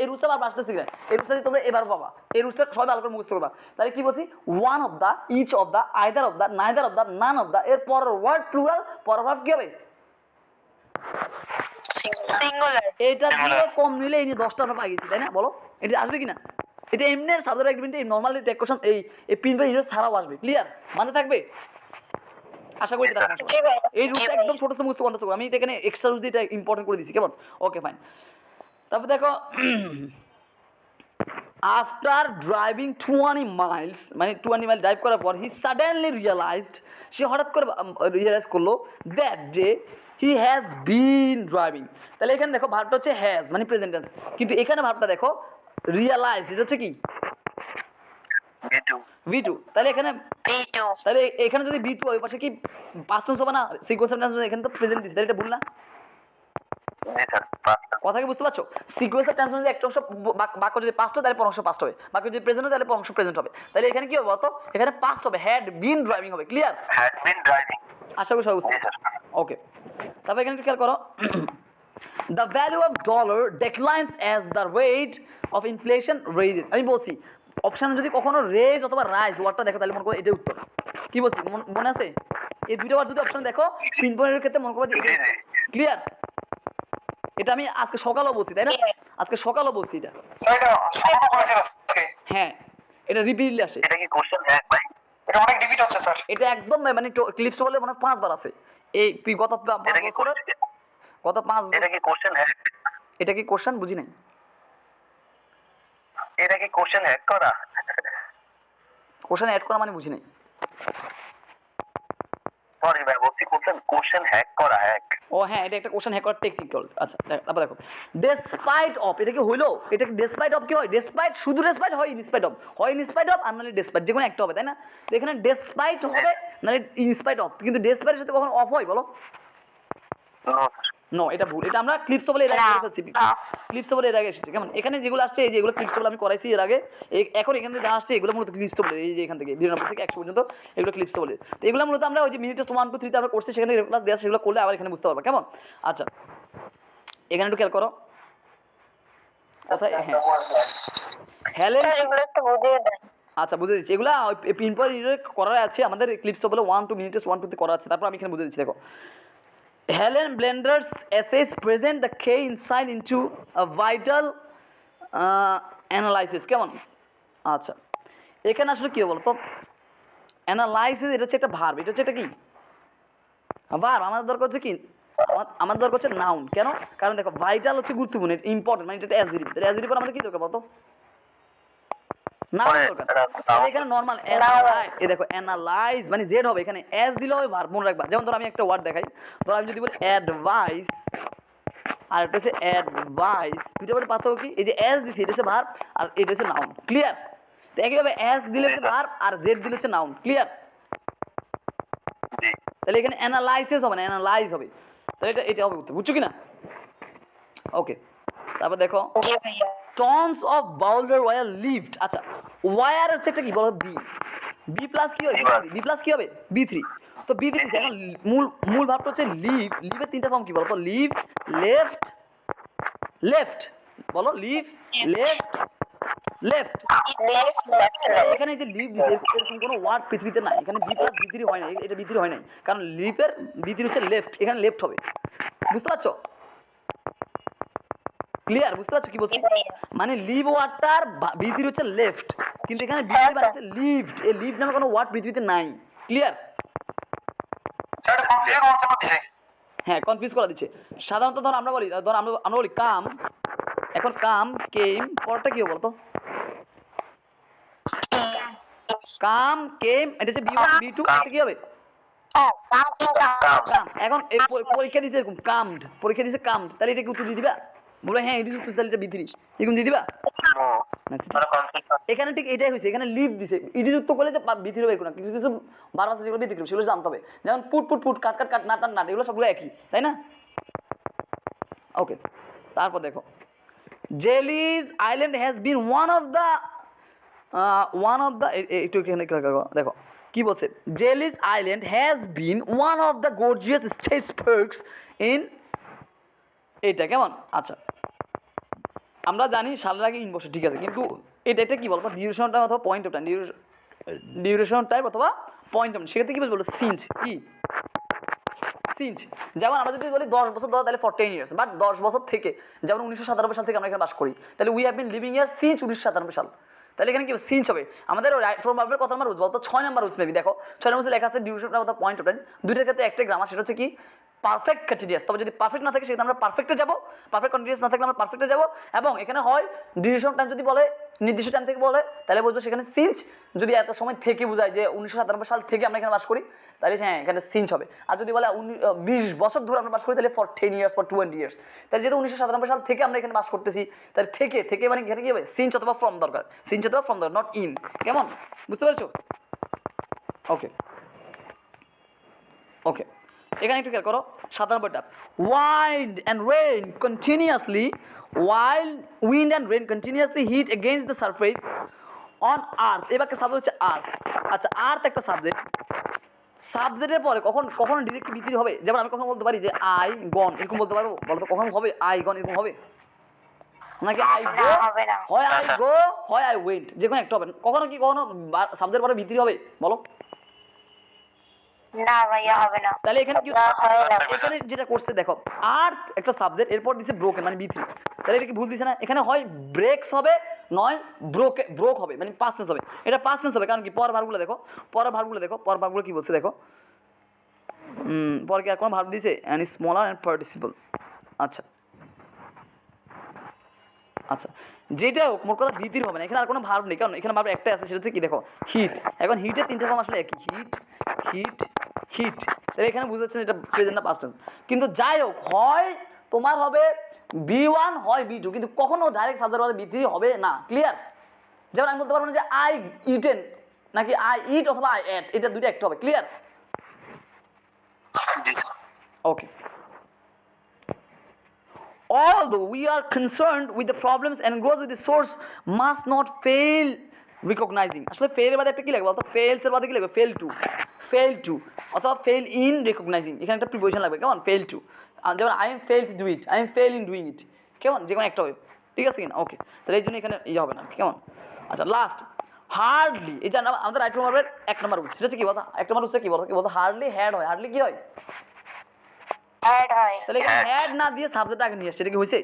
S1: এই রুলসটা বারবার আসতেছে কিনা, এই রুলসটা তোমরা এবার পাবা, এই রুলসটা সবাই ভালো করে মুখস্থ করবা। তাহলে কি বলছি? One of the, each of the, either of the, neither of the, none of the, এর পরের ওয়ার্ড প্লুরাল, পরের ভার্ব কি হবে?
S3: সিঙ্গুলার।
S1: এটা দিয়ে কম নিলে এই নিয়ে 10টা আমরা পাই গেছি, তাই না? বলো এটা আসবে কিনা? এটা এমনি সাবজেক্ট এগ্রিমেন্টে নরমালি টেক কোশ্চেন এই পিন বাই ইউজ ছাড়াও আসবে। ক্লিয়ার? মানে থাকবে? আশা করি এটা থাকবে।
S3: জি ভাইয়া।
S1: এই রুলটা একদম ছোট ছোট মুখস্থ কন্ট্রোল করো, আমি এটা এখানে এক্সট্রা রুল দিয়ে এটা ইম্পর্টেন্ট করে দিয়েছি, কেমন? Okay fine. তারপর দেখো, আফটার ড্রাইভিং 20 মাইলস, মানে 20 মাইল ড্রাইভ করার পর, হি সাডেনলি রিয়েলাইজড, সে হঠাৎ করে রিয়েলাইজ করলো that day he has been driving. তাহলে এখানে দেখো ভার্বটা হচ্ছে হ্যাজ, মানে প্রেজেন্ট টেন্স, কিন্তু এখানে ভার্বটা দেখো রিয়েলাইজ, এটা হচ্ছে কি?
S2: B two.
S1: V two. তাহলে এখানে,
S3: B2।
S1: তাহলে এখানে যদি ভি টু ওই পাশে কি পাস্ট টেন্স হবে না? সিকোয়েন্স অফ টেন্স, এখানে তো প্রেজেন্ট দিছে, তাহলে এটা ভুল না?
S2: জি স্যার। পাঁচটা।
S1: কথা কি বুঝতে পারছো? সিকোয়েন্স অফ টেন্স যদি একটা অংশ বাক্য যদি পাস্ট হয়, তাহলে পর অংশ পাস্ট হবে, বাক্য যদি প্রেজেন্ট হয়, তাহলে পর অংশ প্রেজেন্ট হবে। তাহলে এখানে কি হবে বলতো? এখানে পাস্ট হবে, হ্যাড বিন ড্রাইভিং হবে। ক্লিয়ার?
S2: Had been driving.
S1: আশা করি সবাই বুঝতে
S2: জি
S1: পারছো।
S2: স্যার।
S1: ওকে, তারপর এখানে একটু খেয়াল করো, the value of dollar declines as the rate of inflation raises. আমি বলছি অপশানে যদি কখনো রেজ অথবা রাইজ ওয়ার্ডটা দেখো, তাহলে মনে করো এটাই উত্তর। কি বলছি মনে আছে? এই দুইটা ওয়ার্ড যদি অপশন দেখো, তিন পয়েন্টের ক্ষেত্রে মনে করো যে এটা। ক্লিয়ার? এটা আমি আজকে সকালেও বলছি, তাই না? আজকে সকালেও বলছি এটা।
S2: স্যার এটা সমাধান করেছেন আজকে।
S1: হ্যাঁ, এটা রিপিটলি আসে।
S2: এটা কি কোশ্চেন হ্যাক ভাই? এটা অনেক রিপিট হচ্ছে স্যার।
S1: এটা একদম মানে ক্লিপস বলে মনে হয় 5 বার আছে এই গত 5
S2: এটা কি
S1: বছরে, গত 5
S2: এটা কি কোশ্চেন হ্যাক?
S1: এটা কি কোশ্চেন? বুঝি নাই।
S2: এটা কি কোশ্চেন হ্যাক করা?
S1: কোশ্চেন অ্যাড করা মানে বুঝি নাই।
S2: সরি ভাই, বলছি কোশ্চেন হ্যাক করা, হ্যাক।
S1: ও হ্যাঁ, এটা একটা কোশ্চেন হ্যাক করার টেকনিক্যাল। আচ্ছা তারপর দেখো, ডেসপাইট অফ, এটা কি হইলো? এটা কি ডেসপাইট অফ কি হয়? ডেসপাইট, শুধু ডেসপাইট হয়, ইনস্পাইট অফ হয়, ইনস্পাইট অফ আর নাহলে ডেসপাইট, যে কোনো একটা হবে, তাই না? তো এখানে ডেসপাইট হবে নাহলে ইনস্পাইট অফ, কিন্তু ডেসপাইটের সাথে কখনো অফ হয় বলো?
S2: No sir.
S1: নো, এটা ভুল। এটা আমরা ক্লিপস বলে এর আগে করে ফেলছি, ক্লিপস বলে এর আগে এসেছে, কেমন? এখানে যেগুলো আসছে এই যেগুলো ক্লিপস বলে আমি করাইছি এর আগে, এখন এখান থেকে যা আসছে এগুলো মূলত ক্লিপস বলে, এই যে এখান থেকে 99 থেকে 100 পর্যন্ত এগুলো ক্লিপস বলে। তো এগুলো মূলত আমরা ওই যে মিনিট 1 2 3 তে আমরা করছি, সেখানে ক্লাস দেওয়া, সেগুলো করলে আবার এখানে বুঝতে পারবা, কেমন? আচ্ছা, এখানে একটু খেয়াল করো কোথায়, হ্যাঁ, হেলেন।
S3: স্যার এগুলো একটু বুঝিয়ে দেন।
S1: আচ্ছা, বুঝে দিচ্ছি। এগুলা পিন পর করা আছে আমাদের ক্লিপস বলে 1 2 মিনিটস 1 2 তে করা আছে, তারপর আমি এখানে বুঝে দিচ্ছি। দেখো, Helen Blender's essays present the key insight into a vital analysis, কেমন? আচ্ছা, এখানে আসলে কি বলতো, অ্যানালাইসিস এটা হচ্ছে একটা ভার্ব, এটা হচ্ছে একটা কি ভার্ব। আমাদের দরকার হচ্ছে কি, আমাদের দরকার হচ্ছে নাউন। কেন? কারণ দেখো ভাইটাল হচ্ছে গুরুত্বপূর্ণ, ইম্পর্টেন্ট, মানে এটা অ্যাডজেক্টিভ। তাহলে অ্যাডজেক্টিভ আমাদের কি দরকার বলতো? না
S2: পরে
S1: দরকার
S2: এটা
S1: তাহলে এখানে নরমাল অ্যানালাইজ, এই দেখো অ্যানালাইজ মানে জেড হবে, এখানে এস দিলে হবে ভার্ব, মনে রাখবা। যেমন ধরো আমি একটা ওয়ার্ড দেখাই, ধরো আমি যদি বলি অ্যাডভাইস আর এটা হচ্ছে অ্যাডভাইস, দুইটার মধ্যে পার্থক্য কি? এই যে এস দিছি এটা হচ্ছে ভার্ব আর এটা হচ্ছে নাউন, ক্লিয়ার? তো একইভাবে এস দিলে হচ্ছে ভার্ব আর জেড দিলে হচ্ছে নাউন, ক্লিয়ার?
S2: জি
S1: তাহলে এখানে অ্যানালাইসিস হবে না, অ্যানালাইজ হবে। তাহলে এটা হবে উত্তর, বুঝছো কি না? ওকে, তারপর দেখো
S3: জি ভাইয়া
S1: টনস অফ বাউলার ওয়ার লিভড। আচ্ছা, ওয়ার হচ্ছে একটা কি বলো, বি, বি প্লাস কি হবে, বি প্লাস কি হবে, বি3। তো বি3 এখন মূল মূল ভাবটা হচ্ছে লিভ, লিভের তিনটা ফর্ম কি বলো তো, লিভ, লেফট, লেফট, বলো লিভ, লেফট, লেফট।
S3: লেফট
S1: এখানে যে লিভ দিছে এরকম কোনো ওয়ার্ড পৃথিবীতে নাই, এখানে বি প্লাস বি3 হয় না, এটা বি3 হয় নাই, কারণ লিভের বি3 হচ্ছে লেফট, এখানে লেফট হবে, বুঝতে পারছো? ক্লিয়ার? বুঝতে পারছো কি বলছি? মানে লিভ ওয়ার্ডটার বি3 হচ্ছে লেফট, কিন্তু এখানে বি3 বানাচ্ছে লিভড, এই লিভ নামে কোনো ওয়ার্ড পৃথিবীতে নাই, ক্লিয়ার?
S2: স্যার কমপ্লিট করতে পারছি
S1: হ্যাঁ, কনফিউজ করা দিচ্ছে। সাধারণত ধর আমরা বলি, ধর আমরা বলি কাম, এখন কাম কেম, পরটা কি হবে বলতো, কাম কেম, এটা হচ্ছে বি1 বি2, এটা কি হবে কাম। এখন এই পরীক্ষা দিছে এরকম কামড, পরীক্ষা দিছে কামড, তাহলে এটা কি উত্তর দিয়ে দিবা? বলে হ্যাঁ এটি উত্তর, তাহলে এটা বি3 এরকম দিয়ে দিবা?
S2: স্যার কমপ্লিট
S1: এখানে ঠিক এটাই হয়েছে, এখানে লিভ দিছে, ইডি যুক্ত করলে যে বি3 বের করো না, কিছু কিছু বারবার যেগুলো ব্যতিক্রম সেগুলো জানতে হবে, যেমন put put put, cut cut cut, nut nut nut, এগুলো সবগুলো একই, তাই না? ওকে, তারপর দেখো জেলিস island has been one of the একটু এখানে দেখো কি বলছে, জেলিস island has been one of the gorgeous state parks in, এটা কেমন? আচ্ছা, আমরা জানি সালের আগে ইন বসে, ঠিক আছে, কিন্তু এটা কি বলতো, ডিউরেশন টাইম অথবা point of time, duration time অথবা পয়েন্ট অফ টাইম, সেক্ষেত্রে কি বলবো, সিঞ্চ, কি সিঞ্চ। যেমন আমরা যদি বলি 10 বছর ধরে, তাহলে ফর 10 ইয়ার্স, বাট 10 বছর থেকে, যেমন 1997 সাল থেকে আমরা এখানে বাস করি, তাহলে we have been living year since 1997 সাল, তাহলে এখানে কি সিঞ্চ হবে? আমাদের রাইট ফ্রম ভার্বের কথা আমরা বুঝবো, তো 6 নাম্বার রুলস মেবি দেখো, 6 নম্বরে লেখা আছে ডিউরেশন টাইম অথবা পয়েন্ট অফ টাইম, দুইটার ক্ষেত্রে একটাই গ্রামার, সেটা হচ্ছে কি পারফেক্ট কন্টিনিউয়াস। তবে যদি পারফেক্ট না থাকে সেক্ষেত্রে আমরা পারফেক্টে যাব, পারফেক্ট কন্টিনিউয়াস না থাকলে আমরা পারফেক্টে যাব। এবং এখানে হয় ডিউরেশন টাইম যদি বলে নির্দিষ্ট টাইম থেকে বলে, তাহলে বুঝবো সেখানে সিঞ্চ, যদি এত সময় থেকে বোঝায় যে 1997 সাল থেকে আমরা এখানে বাস করি, তাহলে হ্যাঁ এখানে সিঞ্চ হবে। আর যদি বলে 20 বছর ধরে আমরা বাস করি, তাহলে ফর 10 ইয়ার্স, ফর 20 ইয়ার্স, তাহলে যেহেতু 1997 সাল থেকে আমরা এখানে বাস করতেছি, তাহলে থেকে মানে এখানে কি হবে, সিঞ্চ অথবা ফ্রম দরকার, সিঞ্চ অথবা ফ্রম দরকার, নট ইন, কেমন? বুঝতে পারছো? ওকে ওকে, এখানে একটু খেয়াল করো 97টা, wind and rain continuously, while wind and rain continuously hit against the surface on earth, এবার সাবজেক্ট হচ্ছে আর্থ। আচ্ছা, আর্থ একটা সাবজেক্ট, সাবজেক্টের পরে কখন ডিরেক্ট ভিত্তি হবে, যেমন আমি কখন বলতে পারি যে আই গন, এরকম বলতে পারবো, বলতো কখন হবে আই গন, এরকম হবে নাকি আই গো, হয় আই গো, হয় আই ওয়েন্ট, যে কোনো একটা হবে, কখনো সাবজেক্টের পরে ভিত্তি হবে, বলো?
S3: না ভাইয়া হবে না,
S1: তাহলে এখানে কি
S3: হয় না।
S1: এখানে যেটা করছে দেখো, আর্থ একটা সাবজেক্ট, এরপর দিছে ব্রোকেন মানে বি3, তাহলে এটা কি ভুল দিছে না? এখানে হয় ব্রেকস হবে, নয় ব্রোক হবে, মানে পাস্ট টেন্স হবে, এটা পাস্ট টেন্স হবে, কারণ কি পরের ভার্বগুলো দেখো, পরের ভার্বগুলো কি বলছে দেখো, পরে কি আর কোনো ভার্ব দিছে, এন্ড স্মলার এন্ড পার্টিসিপল। আচ্ছা আচ্ছা, যেটা হোক মোট কথা ভিত্তির হবে না, এখানে আর কোনো ভার্ব নেই, কারণ এখানে ভার্ব একটাই আছে, সেটা হচ্ছে কি দেখো হিট। এখন হিটের তিনটে ফর্ম আসলে একই, হিট, তাহলে এখানে বুঝতে পারছেন এটা প্রেজেন্ট না পাস্ট টেন্স। কিন্তু যাই হোক, হয় তোমার হবে বি1, হয় বি2, কিন্তু কখনো ডাইরেক্ট সাবজেক্ট হবে বি3 হবে না, ক্লিয়ার? যেমন আমি বলতে পারবো না যে আই ইটেন, নাকি আই ইট অথবা আই এট, এটা দুইটা একটা হবে, clear?
S2: G sir
S1: okay, although we are concerned with the problems and grows with the source must not fail recognizing, আসলে ফেল এর বাদে একটা কি লাগবে বলতো, ফেলস এর বাদে কি লাগবে, ফেল টু অথবা ফেল ইন রিকগনাইজিং, এখানে একটা প্রিপোজিশন লাগবে, কেমন? ফেল টু, যেমন I am fail to do it, I am fail in doing it, কেমন? যে কোনো একটা হবে, ঠিক আছে কিনা? ওকে, তাহলে এই জন্য এখানে ইয়ে হবে না, কেমন? আচ্ছা, লাস্ট হার্ডলি, এই যে আমাদের রাইট ফর্মের 1 নম্বর রুলস, সেটা হচ্ছে কি বলতো, 1 নম্বর রুলসে কি বলতো, হার্ডলি হ্যাড হয়, হার্ডলি কি হয়,
S3: অ্যাড হয়
S1: তাহলে এখানে হ্যাড না দিয়ে সাবজেক্ট আগে নিয়ে আসছে, এটা কি হয়েছে?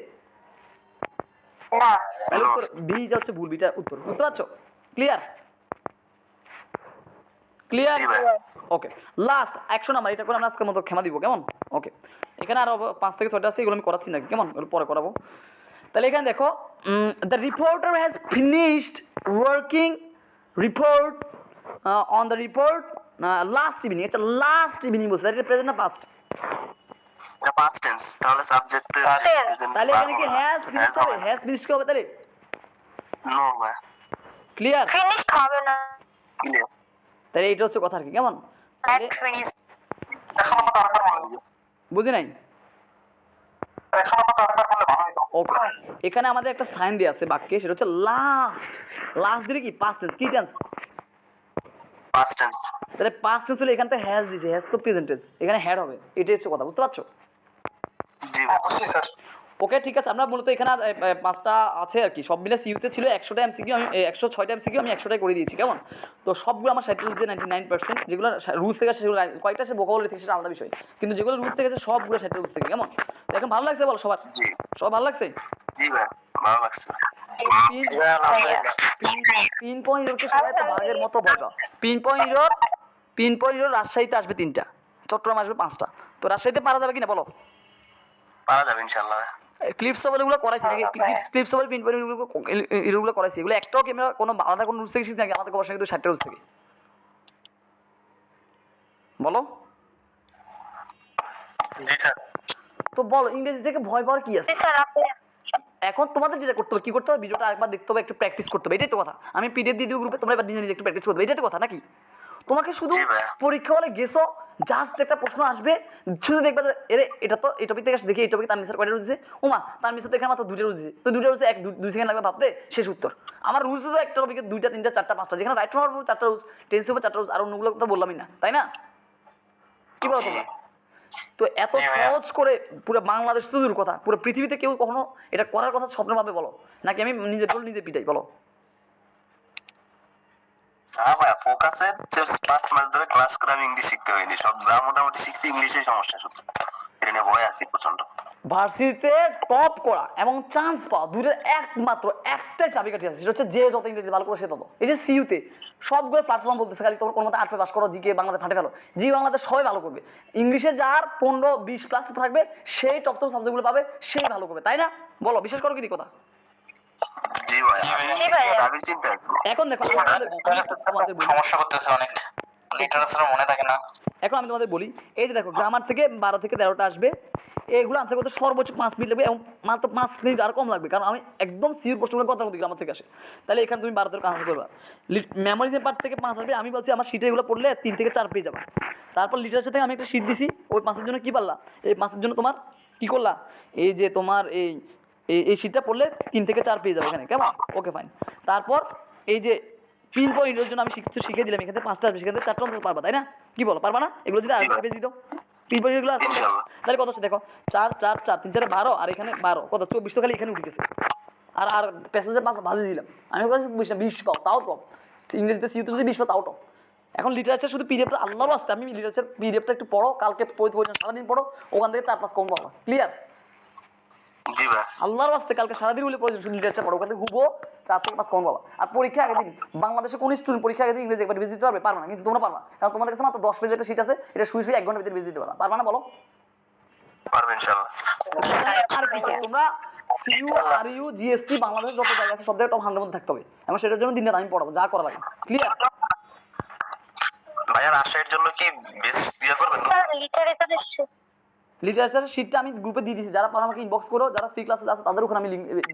S3: না,
S1: তাহলে উত্তর বি যা হচ্ছে ভুল, বিটা উত্তর, বুঝতে পারছো? ক্লিয়ার? ওকে, লাস্ট 100 নাম্বার, এটা করে আমরা আজকের মতো ক্ষমা দিব, কেমন? ওকে, এখানে আরো 5 থেকে 6টা আছে, এগুলো আমি করাচ্ছি না, কেমন? এগুলো পরে করাবো। তাহলে এখানে দেখো, the reporter has finished working report on the report last evening, এটা লাস্ট ইভিনিং বলছে, এটা প্রেজেন্ট না পাস্ট?
S5: এটা পাস্ট টেন্স, তাহলে সাবজেক্ট
S1: তাহলে এখানে কি হ্যাজ ফিনিশড হবে? হ্যাজ ফিনিশড হবে তাহলে?
S5: নো ভাই,
S1: ক্লিয়ার?
S3: ফিনিশড হবে না,
S5: ক্লিয়ার।
S1: তাহলে এটা হচ্ছে কথা আর কি, কেমন?
S3: Had finished.
S1: বুঝি নাই? ওকে, এখানে আমাদের একটা সাইন দেওয়া আছে বাক্যে, সেটা হচ্ছে লাস্ট। লাস্ট দিলে কি পাস্ট টেন্স, কি টেন্স?
S5: Past tense.
S1: তাহলে পাস্ট টেন্স হলে এখানে তো হ্যাজ দিছে, হ্যাজ তো প্রেজেন্ট টেন্স, এখানে হ্যাড হবে। এটাই হচ্ছে কথা, বুঝতে পারছো?
S5: জি অবশ্যই স্যার।
S1: ওকে ঠিক আছে, আমরা মূলত এখানে আর, পাঁচটা আছে আর কি, সব মিলে সিইউতে ছিল 100টা এমসিকিউ, আমি 106টা এমসিকিউ আমি 100টাই করে দিয়েছি, কেমন? তো সবগুলো আমার 60 রুলস দিয়ে 99%, যেগুলো রুলস থেকে আসে সেগুলো কয়েকটা সে ভোকাবুলারি থেকে সেটা আলাদা বিষয়, কিন্তু যেগুলো রুলস থেকে আছে সবগুলো 60 রুলস থেকে, কেমন? তো এখন ভালো লাগছে বল সবার?
S5: জি
S1: সব ভালো লাগছে?
S5: জি ভাই, ভালো লাগছে।
S1: পিন পয়েন্ট হচ্ছে সবাই তো ভাগের মতো ভয় পাও। পিন পয়েন্ট রাজশাহীতে আসবে 3টা, চট্টগ্রাম আসবে 5টা। তো রাজশাহীতে পারা যাবে কিনা বলো?
S5: পারা যাবে ইনশাআল্লাহ।
S1: ক্লিপস ওভার এগুলো করাইছি নাকি? ক্লিপস ওভার পিন পয়েন্ট এগুলো করাইছি, এগুলো একটাও কি আমরা কোনো আলাদা কোনো রুলস থেকে শিখছি নাকি? আমাদের অবশ্যই কিন্তু 60টা রুলস থেকে, বলো?
S5: জি স্যার।
S1: তো বলো, ইংরেজি থেকে ভয় পাওয়ার কি আছে?
S3: স্যার আপনি
S1: এখন তোমাদের যেটা করতে হবে, কি করতে হবে? ভিডিওটা আরেকবার দেখতে হবে, একটু প্র্যাকটিস করতে হবে, এটাই তো কথা। আমি পিডিএফ দিয়ে দিই গ্রুপে, তোমরা এবার নিজে নিজে একটু প্র্যাকটিস করতে হবে, এটাই তো কথা নাকি? তোমাকে শুধু
S5: জি ভাইয়া।
S1: পরীক্ষা হলে গেছো, জাস্ট একটা প্রশ্ন আসবে, শুধু দেখবে যে এরে এটা তো এই টপিক থেকে দেখি, এই টপিক তার মিস্টার কয়টা রুজ দিছে, ওমা তার মিস্টার তো এখানে মাত্র 2টা রুজ দিছে, তো 2টা রুজে 2 সেকেন্ড লাগবে ভাবতে, শেষ উত্তর। আমার রুজ তো একটা টপিকে 2টা 3টা 4টা 5টা, যেখানে রাইট ফর্ম 4টা রুজ, টেন্সের উপর 4টা রুজ, আর অন্যগুলো তো বললামই না, তাই না? কি বলো তোমরা? তো এত
S5: জি ভাইয়া।
S1: সহজ করে পুরো বাংলাদেশ তো দূর কথা, পুরো পৃথিবীতে কেউ কখনো এটা করার কথা স্বপ্ন ভাবে বলো? নাকি আমি নিজের টোল নিজে পিটাই, বলো?
S5: হ্যাঁ ভাই, ফোকাসে 5 মাস ধরে ক্লাস করে আমি ইংলিশ শিখতে হয়নি, সব মোটামুটি শিখছি, ইংলিশেই সমস্যা শুধু, এটা নিয়ে ভয় আছি প্রচন্ড।
S1: ভার্সিটিতে টপ করা এবং চান্স পাওয়া দুটোর একমাত্র একটাই চাবিকাঠি আছে, সেটা হচ্ছে যে যত ইংরেজি ভালো করে সে তত। এই যে সিইউতে সবগুলো প্ল্যাটফর্ম বলতেছে খালি তোমার কোনো মতো 8 পাস করো, জিকে বাংলাতে ফাটে ফেলো, জি বাংলাতে সবাই ভালো করবে, ইংলিশে যার 15-20 প্লাস থাকবে সেই টপ টপ সাবজেক্টগুলো পাবে, সেই ভালো করবে, তাই না? বলো, বিশ্বাস করো কি কথা?
S5: জি ভাই,
S3: জি ভাইয়া।
S5: আমি চিন্তা করব।
S1: এখন দেখো তোমাদের বলি,
S5: সমস্যা করতেছে অনেক, লিটারেচার মনে থাকে না।
S1: এখন আমি তোমাদের বলি, এই যে দেখো গ্রামার থেকে 12 থেকে 13টা আসবে, এগুলো আনসার করতে সর্বোচ্চ 5 মিনিট লাগবে, এবং মাত্র 5 মিনিট আর কম লাগবে, কারণ আমি একদম সিওর প্রশ্নগুলো কথা বলতে গ্রামার থেকে আসে। তাহলে এখানে তুমি 12 থেকে আনসার করবা। মেমোরিজের পার্ট থেকে 5 আসবে, আমি বলছি আমার শিটে এগুলো পড়লে 3 থেকে 4 পেয়ে যাবে। তারপর লিটারেচার থেকে আমি একটা শিট দিছি, ওই 5-এর জন্য কি পারলা, এই 5-এর জন্য তোমার কি করলা, এই যে তোমার এই শিটটা পড়লে 3 থেকে 4 পেয়ে যাবে এখানে, কেমন? Okay fine. তারপর এই যে পিন পয়েন্টের জন্য আমি শিখে দিলাম, এখানে 5টা আসবে, সেখানে 4টা অন্তত পারবা, তাই না? কি বলো, পারবা না? এগুলো যদি আরেকটা পেজ দিত পিন পয়েন্টগুলো, তাহলে কত হচ্ছে দেখো, 4 4 4 3 4 12, আর এখানে 12 কত 24 তো খালি এখানে উঠে গেছে। আর প্যাসেঞ্জার 5 ভালো দিলাম আমি, 20 পাও তাও টপ, ইংরেজিতে সিইউতে যদি 20 পাও তাও টপ। এখন লিটারেচার শুধু পিডিএফটা আল্লাহর আসতে, আমি লিটারেচার পিডিএফটা একটু পড়ো, কালকে সারাদিন পড়ো, ওখান থেকে 4-5 কম পাবা, ক্লিয়ার?
S5: জি ভাই।
S1: আল্লাহর ওয়াস্তে কালকে সারাদিন হলে প্রয়োজন শুধু লিটারেচার পড়ো, ওখান থেকে হুবো 4 থেকে 5 কম পাবা। আর পরীক্ষা আগের দিন বাংলাদেশে কোন স্টুডেন্ট পরীক্ষা আগের দিন ইংরেজি একবার রিভিজ দিতে পারবে? পারবে না, কিন্তু তোমরা পারবা, কারণ তোমাদের কাছে মাত্র 10 পেজের একটা শীট আছে, এটা শুয়ে 1 ঘন্টার ভিতরে রিভিজ দিতে পারবা, পারবা না? বলো।
S5: পারবে ইনশাআল্লাহ।
S1: আর কি চাই তোমরা? সিইউ আর ইউ জিএসটি বাংলাদেশের যত জায়গা আছে সব জায়গায় টপ 100 মধ্যে থাকতে হবে, এবং সেটার জন্য দিনরাত আমি পড়াবো, যা করা লাগে, ক্লিয়ার?
S5: ভাইয়া রাজশাহীর জন্য কি বেস দিয়ে করবেন?
S3: স্যার লিটারেচারের
S1: লিটারেচারের শিটটা আমি গ্রুপে দিয়ে দিয়েছি, যারা পারো আমাকে ইনবক্স করো, যারা ফ্রি ক্লাসে আছে তাদের ওখানে আমি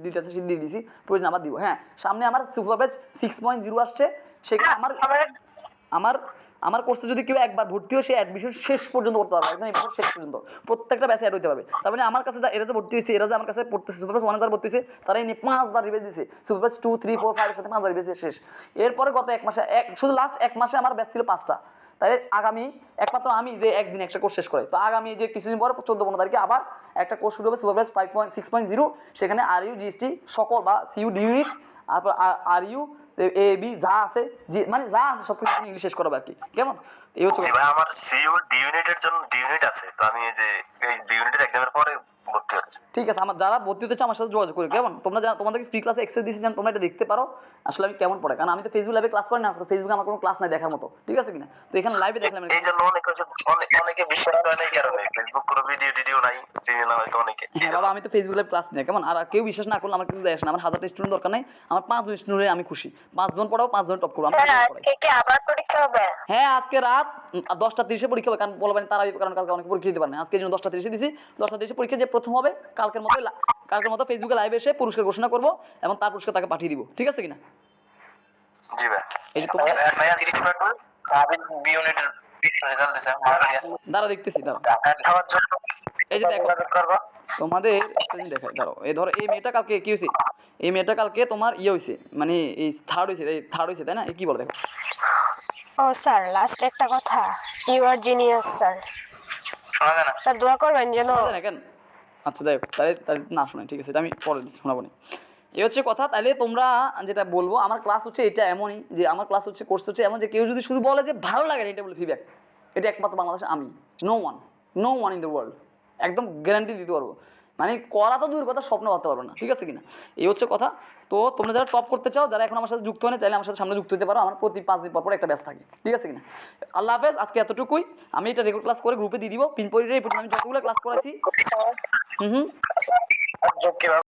S1: লিটারেচার শিট দিয়ে দিয়েছি, প্রয়োজন আবার দিব। হ্যাঁ, সামনে আমার সুপার ব্যাচ 6.0 আসছে, সেখানে আমার কোর্সে যদি কেউ একবার ভর্তি হয় সে অ্যাডমিশন শেষ পর্যন্ত করতে পারবে, একদম এই বছর শেষ পর্যন্ত প্রত্যেকটা ব্যাচে অ্যাড হতে পারবে। তার মানে আমার কাছে এরা যে ভর্তি হয়েছে, এরা যে আমার কাছে পড়তেছে, সুপার ব্যাচ 1 যারা ভর্তি হয়েছে তারা এই 5 বার রিভাইজ দিয়েছে, সুপার ব্যাচ 2 3 4 5 এর সাথে 5 বার রিভাইজ শেষ। এরপরে গত 1 মাসে শুধু লাস্ট 1 মাসে আমার ব্যাচ ছিল 5টা, তাই আগামী একমাত্র আমি যে একদিন একটা কোর্স শেষ করাই, তো আগামী যে কিছুদিন পরে 14-15 তারিখে আবার একটা কোর্স শুরু হবে, সুপার ব্যাচ 5.6.0, সেখানে আর ইউ জিএসটি সকল বা সিইউ ইউনিট, তারপর আর ইউ এ বি যা আছে, যে মানে যা আছে সব কিছু ইংলিশ শেষ করাবে আর কি, কেমন? এই হচ্ছে
S5: জি
S1: কথা।
S5: ভাই, আমার সিইউ ডি ইউনিটের জন্য ডি ইউনিট আছে, তো আমি এই যে এই ডি ইউনিটের এক্সামের পরে ভর্তি হচ্ছি।
S1: ঠিক আছে, আমার যারা ভর্তি হতে চাও আমার সাথে যোগাযোগ করি, কেমন? তোমরা তোমাদেরকে ফ্রি ক্লাসে এক্সেস দিয়েছি, যেন তোমরা এটা দেখতে পারো আসলে আমি কেমন পড়ে, কারণ আমি তো ফেসবুক লাইভে ক্লাস করি না, তো ফেসবুকে আমার কোনো ক্লাস নাই দেখার মতো, ঠিক আছে কিনা? তো এখানে লাইভে দেখলাম
S5: এই জন্য অনেকে বিশ্বাস করে না, এই কারণে ফেসবুক কোনো ভিডিও নাই, চিনি না হয়তো অনেকে।
S1: হ্যাঁ বাবা, আমি তো ফেসবুক লাইভ ক্লাস নিই, কেমন? আর কেউ বিশ্বাস না করলে আমার কিছু দেয় আসে না, আমার 1000টা স্টুডেন্ট দরকার নাই, আমার 5 জন স্টুডেন্টে আমি খুশি, 5 জন পড়াও 5 জন টপ করবো, আমি
S3: স্যার
S1: 5 জন পড়াই।
S3: আজকে কি আবার পরীক্ষা হবে?
S1: হ্যাঁ আজকে রাত 10টা 30 পরীক্ষা হবে, কারণ বলবেন তারা, কারণ কালকে অনেকে পরীক্ষা দিতে পারে না, আজকে জন্য 10টা 30 দিছি, 10টা 30 পরীক্ষা যে প্রথম হবে কালকের মতো ফেসবুকে লাইভে এসে পুরস্কার ঘোষণা করবো এবং তার পুরস্কার তাকে পাঠিয়ে দিব, ঠিক আছে কিনা?
S5: জি ভাই।
S1: এই যে তোমার
S2: ভাইয়া 30 মিনিট পর ভাবিন বি ইউনিটের রেজাল্ট দিছে
S1: দ্বারা দেখতেছি, দাঁড়াও,
S2: খাওয়ার জন্য
S1: এই যে দেখো
S2: যোগাযোগ করবো।
S1: তোমাদের একটা জিনিস দেখাই, দাঁড়াও, এই ধরো এই মেয়েটা কালকে কি হয়েছে, এই মেয়েটা কালকে তোমার ইয়ে হয়েছে, মানে এই থার্ড হয়েছে তাই না? এই কি বলে দেখো,
S6: ও স্যার, লাস্ট একটা কথা, ইউ আর জিনিয়াস স্যার।
S2: শোনা যায় না?
S6: স্যার দোয়া করবেন যেন।
S1: শোনা যায় না কেন? আচ্ছা যাই হোক, তাহলে না শোনাই, ঠিক আছে, এটা আমি পরে শোনাবো না। এই হচ্ছে কথা। তাহলে তোমরা যেটা বলবো, আমার ক্লাস হচ্ছে এটা এমনই যে আমার ক্লাস হচ্ছে, কোর্স হচ্ছে এমন যে কেউ যদি শুধু বলে যে ভালো লাগে না, এটা বলে ফিডব্যাক, এটা একমাত্র বাংলাদেশে আমি, no one in the world, একদম গ্যারান্টি দিতে পারবো, মানে করা তো দূর কথা, স্বপ্ন ভাবতে পারবো না, ঠিক আছে কিনা? এই হচ্ছে কথা। তো তোমরা যারা টপ করতে চাও, যারা এখন আমার সাথে যুক্ত হয় না, চাইলে আমার সাথে সামনে যুক্ত হতে পারো, আমার প্রতি 5 দিন পর একটা ব্যাচ থাকে, ঠিক আছে কিনা? আল্লাহ হাফেজ, আজকে এতটুকুই। আমি এটা রেকর্ড ক্লাস করে গ্রুপে দিয়ে দিব, পিন পরিরে এই পর্যন্ত আমি যতগুলো ক্লাস করাইছি। হুম।
S2: যোগ কিভাবে